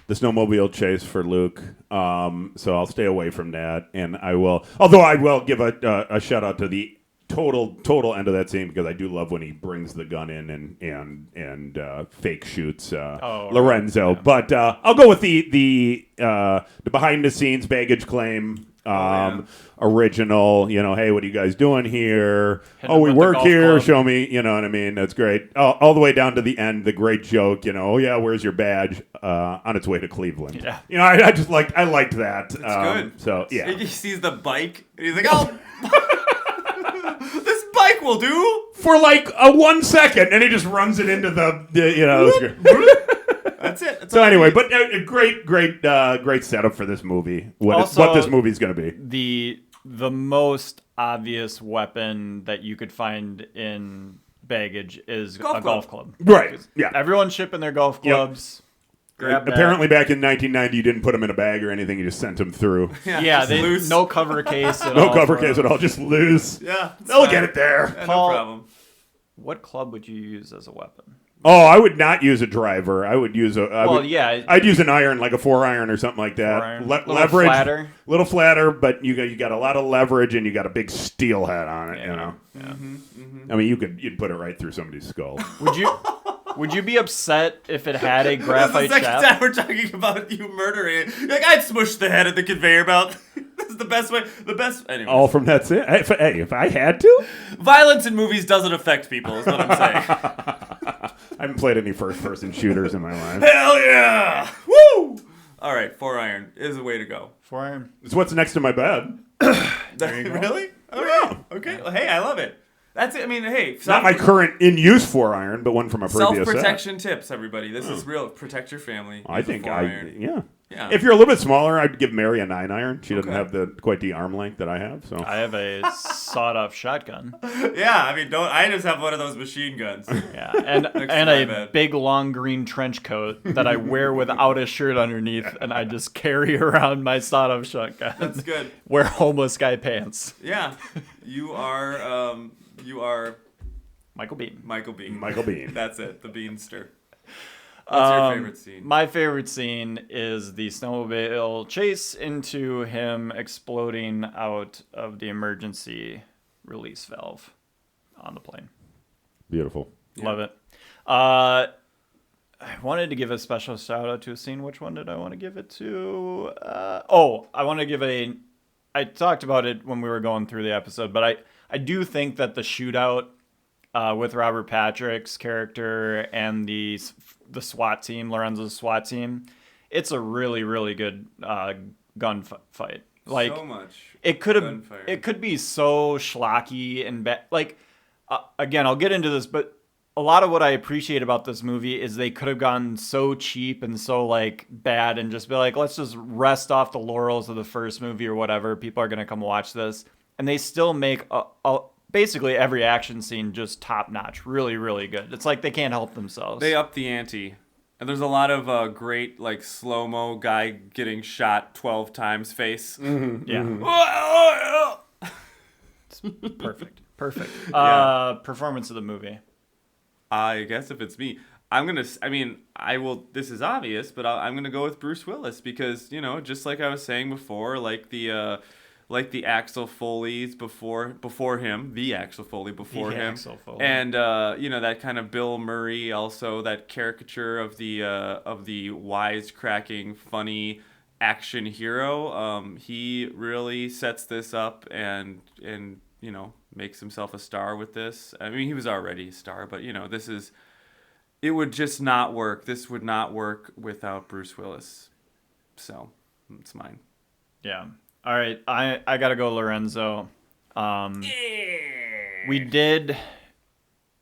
snowmobile chase for Luke. So I'll stay away from that, and I will. Although I will give a shout out to the total end of that scene, because I do love when he brings the gun in and fake shoots Lorenzo. right, yeah. But I'll go with the behind the scenes baggage claim. Original, hey, what are you guys doing here? Hit him We with the work golf here. club. Show me, you know what I mean? That's great. All the way down to the end, the great joke, oh yeah, where's your badge? On its way to Cleveland. Yeah. I liked that. It's good. So yeah. He sees the bike and he's like, "Oh, this bike will do." For like a 1 second, and he just runs it into it's great. That's it. That's So all I anyway, need. but a great setup for this movie. What Also, this movie's going to be. The most obvious weapon that you could find in baggage is Golf a club. golf club. Right. Yeah. Everyone's shipping their golf clubs. Grab that. Apparently, back in 1990, you didn't put them in a bag or anything. You just sent them through. Yeah, just they loose. no cover case at No all cover for case them. at all. Just loose. Yeah, it's They'll fine. get it there. Yeah, Paul- no problem. What club would you use as a weapon? Oh, I would not use a driver. I would use yeah. I'd use an iron, like a 4-iron or something like that. 4-iron. Little Leverage, flatter. little flatter, but you got a lot of leverage, and you got a big steel head on it. Yeah. I mean, you'd put it right through somebody's skull. Would you be upset if it had a This is graphite the second shaft? time we're talking about you murdering it. You're like, I'd smush the head of the conveyor belt. This is the best way. The best. Anyway, All from that scene. Hey, if I had to, violence in movies doesn't affect people. Is what I'm saying. I haven't played any first-person shooters in my life. Hell yeah! Woo! All right, 4-iron is the way to go. 4-iron. It's what's next to my bed. Really? Okay. Okay. Well, hey, I love it. That's it. I mean, hey, Not my current in-use 4-iron, but one from a previous set. self-protection tips, everybody. This is real. Protect your family. I Use a think 4-iron. yeah. Yeah. If you're a little bit smaller, I'd give Mary a 9-iron. She doesn't Okay. have quite the arm length that I have. So I have a sawed-off shotgun. Yeah, I mean, I just have one of those machine guns. Yeah, and to and my a bed. big long green trench coat that I wear without a shirt underneath, and I just carry around my sawed-off shotgun. That's good. Wear homeless guy pants. Yeah, you are Michael Bean. Michael Bean. Michael Bean. That's it. The Beanster. What's your favorite scene? My favorite scene is the snowmobile chase into him exploding out of the emergency release valve on the plane. Beautiful. Love it. I wanted to give a special shout out to a scene. Which one did I want to give it to? I want to give I talked about it when we were going through the episode, but I do think that the shootout with Robert Patrick's character and the the SWAT team, Lorenzo's SWAT team. It's a really, really good gunfight. Like so much. It gunfire. could be so schlocky and again, I'll get into this, but a lot of what I appreciate about this movie is they could have gone so cheap and so like bad and just be like, let's just rest off the laurels of the first movie or whatever. People are going to come watch this. And they still make basically every action scene just top notch. Really, really good. It's like they can't help themselves. They up the ante. And there's a lot of great like slow-mo guy getting shot 12 times face. Mm-hmm. Yeah. Mm-hmm. Perfect. Yeah. Performance of the movie. I guess if it's me, I will, this is obvious, but I'm going to go with Bruce Willis because, just like I was saying before, like the Axel Foley's before him, the Axel Foley before him. Axel Foley. And, that kind of Bill Murray, also that caricature of the wisecracking, funny action hero. He really sets this up and makes himself a star with this. I mean, he was already a star, but it would just not work. This would not work without Bruce Willis. So it's mine. Yeah. All right. I got to go Lorenzo. We did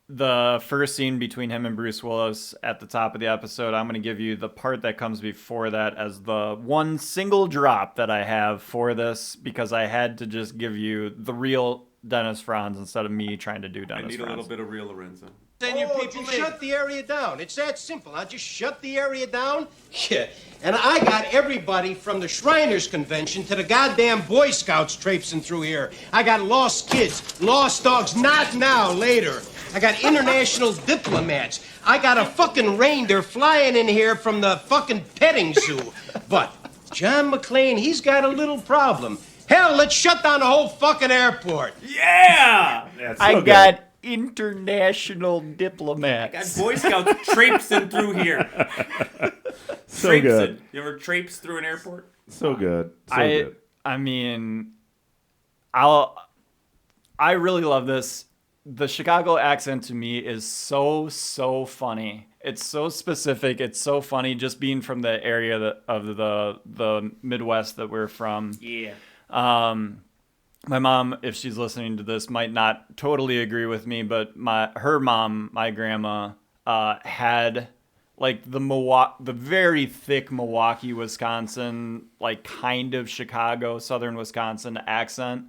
the first scene between him and Bruce Willis at the top of the episode. I'm going to give you the part that comes before that as the one single drop that I have for this because I had to just give you the real Dennis Franz instead of me trying to do Dennis Franz. I need a little bit of real Lorenzo. Then you people shut the area down. It's that simple. I'll just shut the area down. Yeah. And I got everybody from the Shriners Convention to the goddamn Boy Scouts traipsing through here. I got lost kids, lost dogs, not now, later. I got international diplomats. I got a fucking reindeer flying in here from the fucking petting zoo. But John McClain, he's got a little problem. Hell, let's shut down the whole fucking airport. Yeah! I got international diplomats. Got Boy Scouts traipsing through here. So good. You ever traipse through an airport? So good. So good. I mean, I really love this. The Chicago accent to me is so funny. It's so specific. It's so funny just being from the area of the Midwest that we're from. Yeah. My mom, if she's listening to this, might not totally agree with me, but her mom, my grandma, had like the very thick Milwaukee, Wisconsin, like kind of Chicago, southern Wisconsin accent.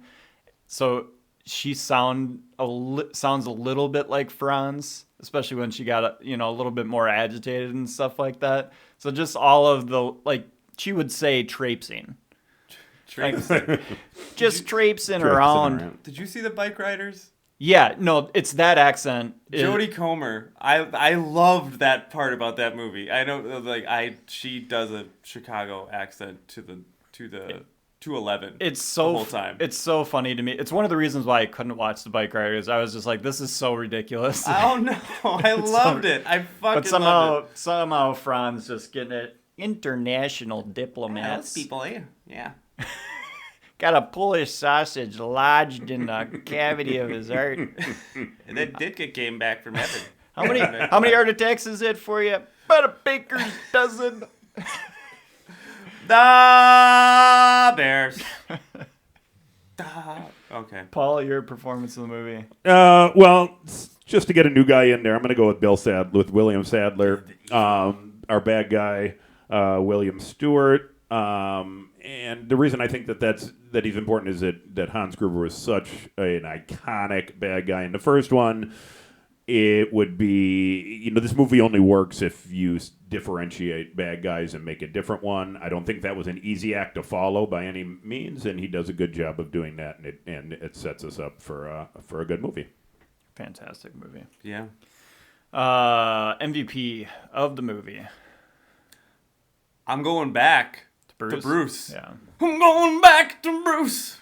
So she sounds a little bit like Franz, especially when she got a little bit more agitated and stuff like that. So just all of the, like, she would say traipsing. Just traipsing around. Did you see the Bike Riders? Yeah, no, it's that accent. Jodie Comer. I loved that part about that movie. I know, she does a Chicago accent to the 211. It's so the whole time. It's so funny to me. It's one of the reasons why I couldn't watch the Bike Riders. I was just like, this is so ridiculous. Oh no, I loved it. I fucking loved it. Somehow Franz just getting it. International diplomats. Yeah, those people, yeah. Got a Polish sausage lodged in the cavity of his heart. And then Ditka came back from heaven. How many heart attacks is it for you? About a baker's dozen. The Bears. Okay. Paul, your performance in the movie. Well, just to get a new guy in there, I'm going to go with William Sadler, our bad guy, William Stewart. And the reason I think that he's important is that Hans Gruber was such an iconic bad guy in the first one. It would be, this movie only works if you differentiate bad guys and make a different one. I don't think that was an easy act to follow by any means, and he does a good job of doing that, and it sets us up for a good movie. Fantastic movie. Yeah. MVP of the movie. I'm going back to Bruce. Yeah. I'm going back to Bruce.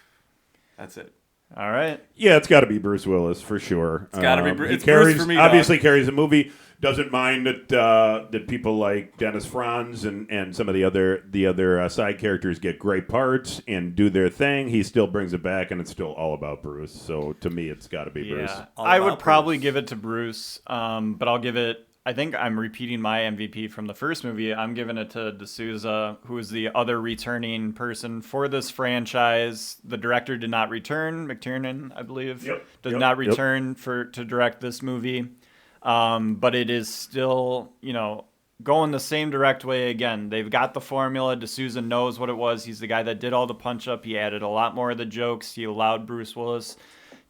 That's it. All right. Yeah, it's got to be Bruce Willis for sure. It's got to be Bruce. He It's Bruce for me, dog. obviously carries the movie. Doesn't mind that people like Dennis Franz and some of the other side characters get great parts and do their thing. He still brings it back, and it's still all about Bruce. So to me, it's got to be Bruce. I would probably give it to Bruce, but I'll give it I think I'm repeating my MVP from the first movie. I'm giving it to D'Souza, who is the other returning person for this franchise. The director did not return. McTiernan, I believe, does not return to direct this movie. But it is still, going the same direct way again. They've got the formula. D'Souza knows what it was. He's the guy that did all the punch-up. He added a lot more of the jokes. He allowed Bruce Willis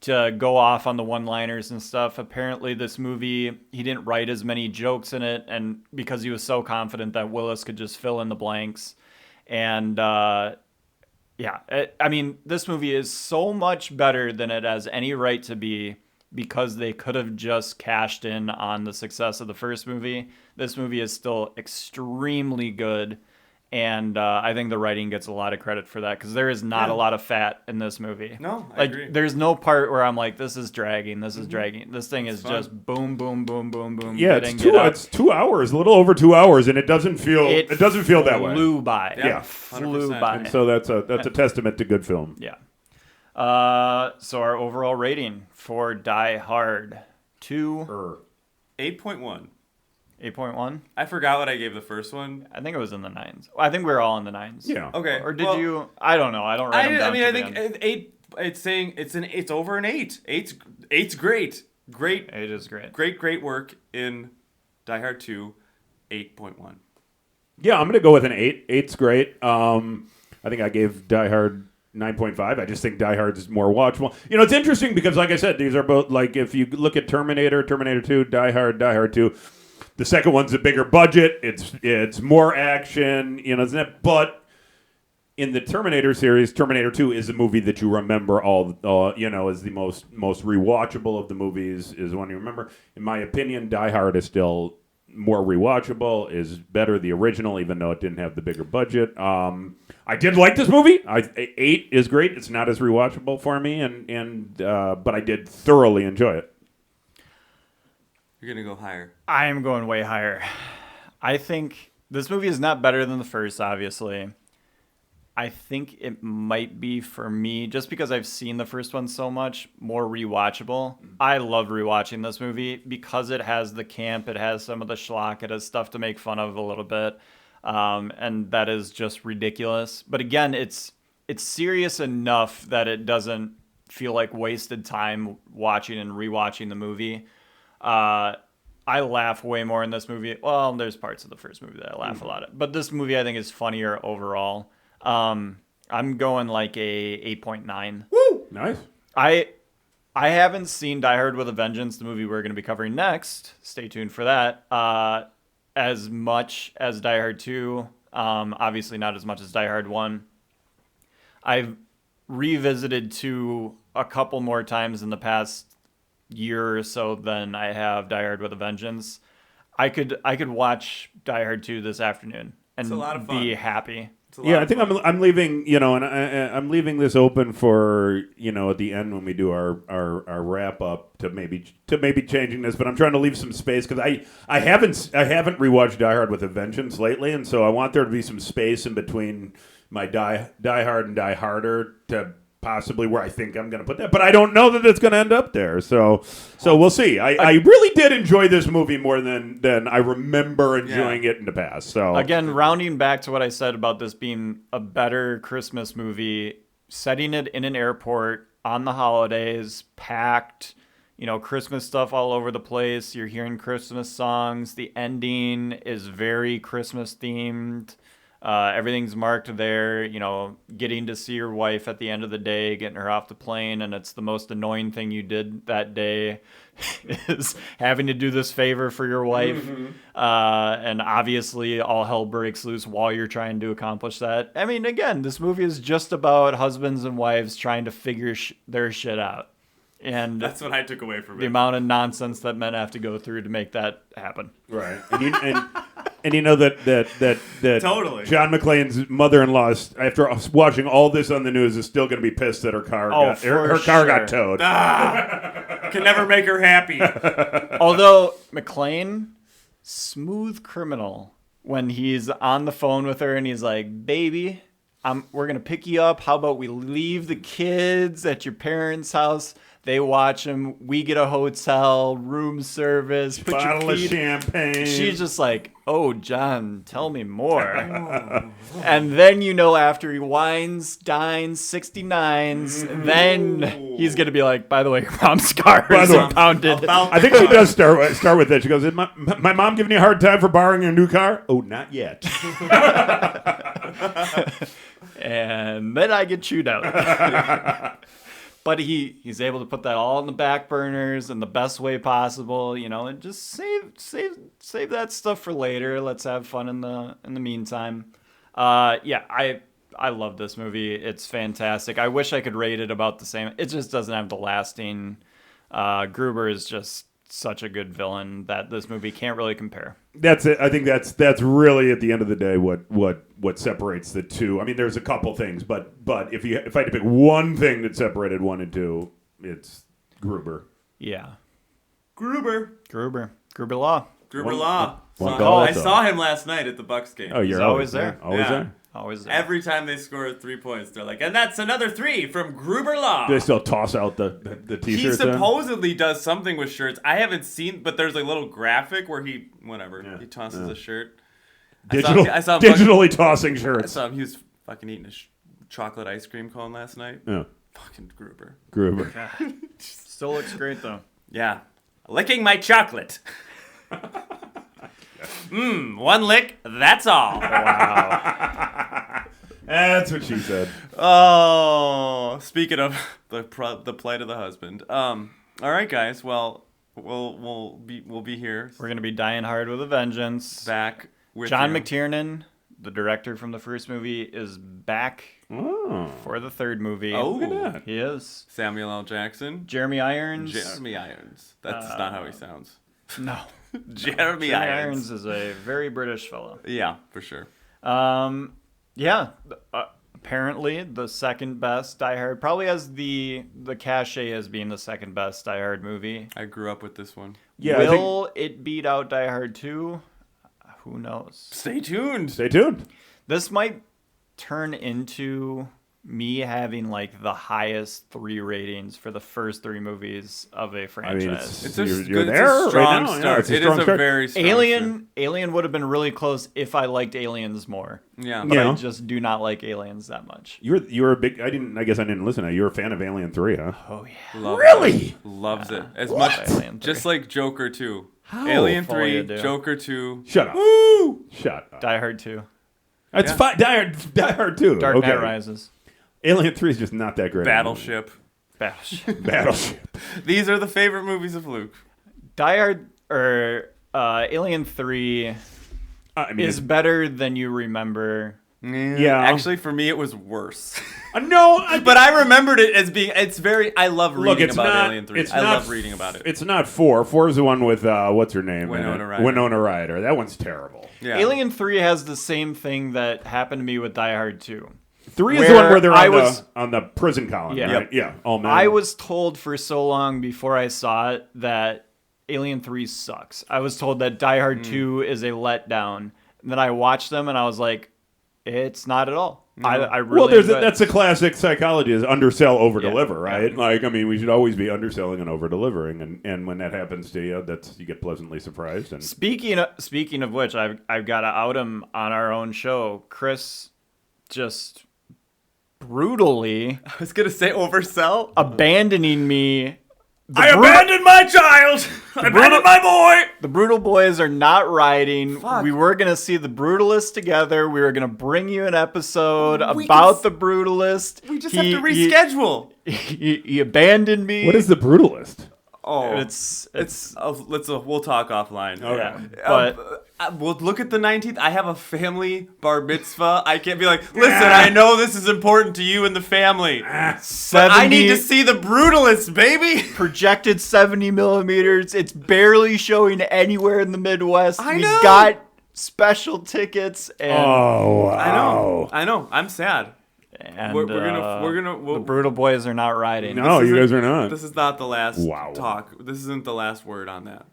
to go off on the one-liners and stuff. Apparently this movie, he didn't write as many jokes in it, and because he was so confident that Willis could just fill in the blanks. And this movie is so much better than it has any right to be, because they could have just cashed in on the success of the first movie. This movie is still extremely good. And I think the writing gets a lot of credit for that, because there is not a lot of fat in this movie. No, I agree. There's no part where I'm like, this is dragging, this is dragging. This thing is just boom, boom, boom, boom, boom. Yeah, it's 2 hours, a little over 2 hours, and it doesn't feel that way. Flew by. Yeah, flew 100%. by. And so that's a testament to good film. Yeah. So our overall rating for Die Hard 2, 8.1. 8.1. I forgot what I gave the first one. I think it was in the 9s. I think we were all in the 9s. Yeah. Okay. Or did you? I don't know. I don't write them down. I think 8. It's saying it's over an 8. 8's great. Great. 8 is great. Great work in Die Hard 2. 8.1. Yeah, I'm gonna go with an 8. 8's great. I think I gave Die Hard 9.5. I just think Die Hard is more watchable. It's interesting because, like I said, these are both, like, if you look at Terminator 2, Die Hard 2. The second one's a bigger budget. It's more action, isn't it? But in the Terminator series, Terminator 2 is a movie that you remember is the most rewatchable of the movies, is one you remember. In my opinion, Die Hard is still more rewatchable, is better the original, even though it didn't have the bigger budget. I did like this movie. 8 is great. It's not as rewatchable for me, but I did thoroughly enjoy it. You're going to go higher. I am going way higher. I think this movie is not better than the first, obviously. I think it might be, for me, just because I've seen the first one so much, more rewatchable. I love rewatching this movie because it has the camp, it has some of the schlock, it has stuff to make fun of a little bit, and that is just ridiculous. But again, it's serious enough that it doesn't feel like wasted time watching and rewatching the movie. I laugh way more in this movie. Well, there's parts of the first movie that I laugh a lot at, but this movie I think is funnier overall. I'm going like a 8.9. Woo! Nice. I haven't seen Die Hard with a Vengeance, the movie we're going to be covering next. Stay tuned for that. As much as Die Hard 2, obviously not as much as Die Hard 1. I've revisited 2 a couple more times in the past year or so than I have Die Hard with a Vengeance. I could watch Die Hard 2 this afternoon and a lot of fun. be happy. Yeah, I think I'm leaving, and I'm leaving this open for, at the end when we do our wrap up to maybe changing this, but I'm trying to leave some space because I haven't rewatched Die Hard with a Vengeance lately, and so I want there to be some space in between my Die Hard and Die Harder to possibly where I think I'm going to put that, but I don't know that it's going to end up there. So we'll see. I really did enjoy this movie more than I remember enjoying it in the past. So again, rounding back to what I said about this being a better Christmas movie, setting it in an airport on the holidays, packed, Christmas stuff all over the place. You're hearing Christmas songs. The ending is very Christmas themed. Everything's marked there, getting to see your wife at the end of the day, getting her off the plane, and it's the most annoying thing you did that day is having to do this favor for your wife. Mm-hmm. And obviously all hell breaks loose while you're trying to accomplish that. I mean, again, this movie is just about husbands and wives trying to figure their shit out. And that's what I took away from it. The amount of nonsense that men have to go through to make that happen. Right. And you know that totally. John McClain's mother-in-law, after watching all this on the news, is still going to be pissed that her car got towed. Can never make her happy. Although McClain, smooth criminal, when he's on the phone with her and he's like, "Baby, we're going to pick you up. How about we leave the kids at your parents' house? They watch them. We get a hotel, room service, put Bottle your of feet. champagne. She's just like, oh, John, tell me more. And then, after he wines, dines, 69s, then he's going to be like, by the way, your mom's car is impounded. I think she does start with that. She goes, "Is my mom giving you a hard time for borrowing your new car?" Oh, not yet. And then I get chewed out. But he's able to put that all in the back burners in the best way possible, and just save that stuff for later. Let's have fun in the meantime. I love this movie. It's fantastic. I wish I could rate it about the same. It just doesn't have the lasting. Gruber is just such a good villain that this movie can't really compare. That's it. I think that's really at the end of the day what separates the two. I mean, there's a couple things, but if I had to pick one thing that separated 1 and 2, it's Gruber. Yeah, Gruber Law. Gruber Law. I saw him last night at the Bucks game. Oh, you're He's always there. Always there. Always there. Every time they score 3 points, they're like, and that's another 3 from Gruber Law. Do they still toss out the He t-shirts? supposedly does something with shirts. I haven't seen, but there's a little graphic where he tosses a shirt. I saw him digitally tossing I shirts. saw him. He was fucking eating a chocolate ice cream cone last night. Yeah. Fucking Gruber. Still looks great though. Yeah. Licking my chocolate. One lick, that's all. Wow. That's what she said. Oh, speaking of the plight of the husband. All right, guys. Well, we'll be here. We're gonna be dying hard with a vengeance. Back with John you. McTiernan, the director from the first movie, is back for the third movie. Oh, Look at that. He is. Samuel L. Jackson. Jeremy Irons. Jeremy Irons. That's not how he sounds. No. Jeremy Irons is a very British fellow. Yeah, for sure. Apparently the second best Die Hard. Probably has the cachet as being the second best Die Hard movie. I grew up with this one. Yeah. Will it beat out Die Hard 2? Who knows? Stay tuned. Stay tuned. This might turn into me having like the highest 3 ratings for the first 3 movies of a franchise. It's a you're good, there it's a strong right now. start. Yeah, it's a It strong is a start. very strong start. Alien would have been really close if I liked Aliens more. Yeah. But Yeah. I just do not like Aliens that much. You're a big. I guess I didn't listen. You're a fan of Alien 3, huh? Oh yeah. Really? Loves it. As Love much, Alien 3. just like Joker 2. Alien Full you 3, do. Joker 2. Shut up. Woo! Shut up. Die Hard 2. That's Yeah. fine. Die Hard 2. Dark okay. Knight Rises. Alien 3 is just not that great. Battleship. Battleship. Battleship. These are the favorite movies of Luke. Die Hard or Alien 3 I mean, is better than you remember. Yeah. Actually, for me, it was worse. no, But I remembered it as being. It's very. I love reading Look, it's about not. Alien 3. It's I not, love reading about it. It's not 4. 4 is the one with what's her name? in Winona it? Ryder. Winona Ryder. That one's terrible. Yeah. Alien 3 has the same thing that happened to me with Die Hard 2. 3 is the one where they're I on, was- on the prison colony, Yeah. right? Yeah. Oh, man. I was told for so long before I saw it that Alien 3 sucks. I was told that Die Hard 2 is a letdown. And then I watched them and I was like, it's not at all. I really enjoyed it. that's a classic psychology is undersell, over-deliver, Yeah. right? Like, I mean, we should always be underselling and over-delivering. And when that happens to you, you get pleasantly surprised. And Speaking of which, I've got to out him on our own show. Chris just brutally I was gonna say oversell. abandoning me. Abandoned my child. I abandoned my boy. The Brutal Boys are not riding. Fuck. We were going to see the Brutalists together. We were going to bring you an episode We about can the Brutalist. We just have to reschedule. He abandoned me. what is the Brutalist? Oh, It's we'll talk offline. Okay. but We'll look at the 19th. I have a family bar mitzvah. I can't be like, listen, I know this is important to you and the family. But I need to see the Brutalist, baby. projected 70 millimeters. It's barely showing anywhere in the Midwest. I We know. got special tickets, and, Oh, wow. I know. I'm sad. and we're gonna. the Brutal Boys are not riding. No, This you guys isn't- are not. This is not the last Wow. talk. This isn't the last word on that.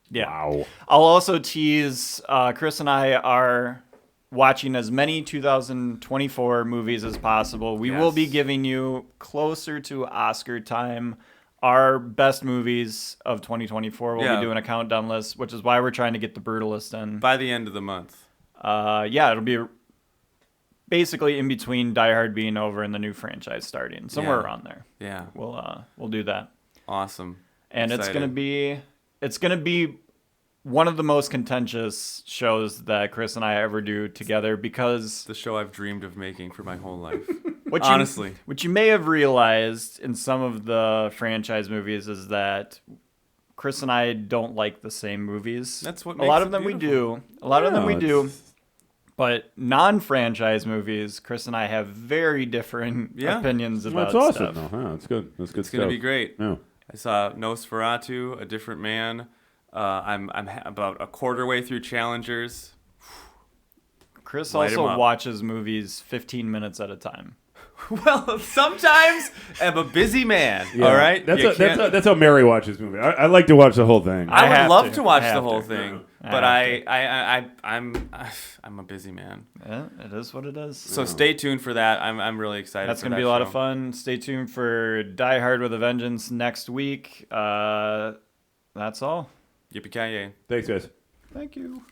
Yeah. Wow. I'll also tease. Chris and I are watching as many 2024 movies as possible. We will be Yes. giving you closer to Oscar time our best movies of 2024. We'll Yeah. be doing a countdown list, which is why we're trying to get The Brutalist in. By the end of the month. Yeah, it'll be basically in between Die Hard being over and the new franchise starting, somewhere Yeah. around there. Yeah. We'll do that, Awesome. and Excited. it's gonna be one of the most contentious shows that Chris and I ever do together because The show I've dreamed of making for my whole life. what Honestly. you may have realized in some of the franchise movies is that Chris and I don't like the same movies. That's what a lot makes of it them we beautiful. do. A lot of them we No, do. it's- But non-franchise movies, Chris and I have very different Yeah. opinions Well, about that's awesome. stuff. No, huh? That's good. That's good It's going to stuff. be great. Yeah. I saw Nosferatu, A Different Man. I'm about a quarter way through Challengers. Chris Light 'em also up. watches movies 15 minutes at a time. Well, sometimes I'm a busy man. Yeah. All right, That's You a, that's, can't- a, that's how Mary watches movies. I like to watch the whole thing. I would have love to. to watch I the have whole to. thing, I but have I'm a busy man. Yeah, it is what it is. So stay tuned for that. I'm really excited. That's for going to that be a lot of show. fun. Stay tuned for Die Hard with a Vengeance next week. That's all. Yippee ki yay! Thanks, guys. Thank you.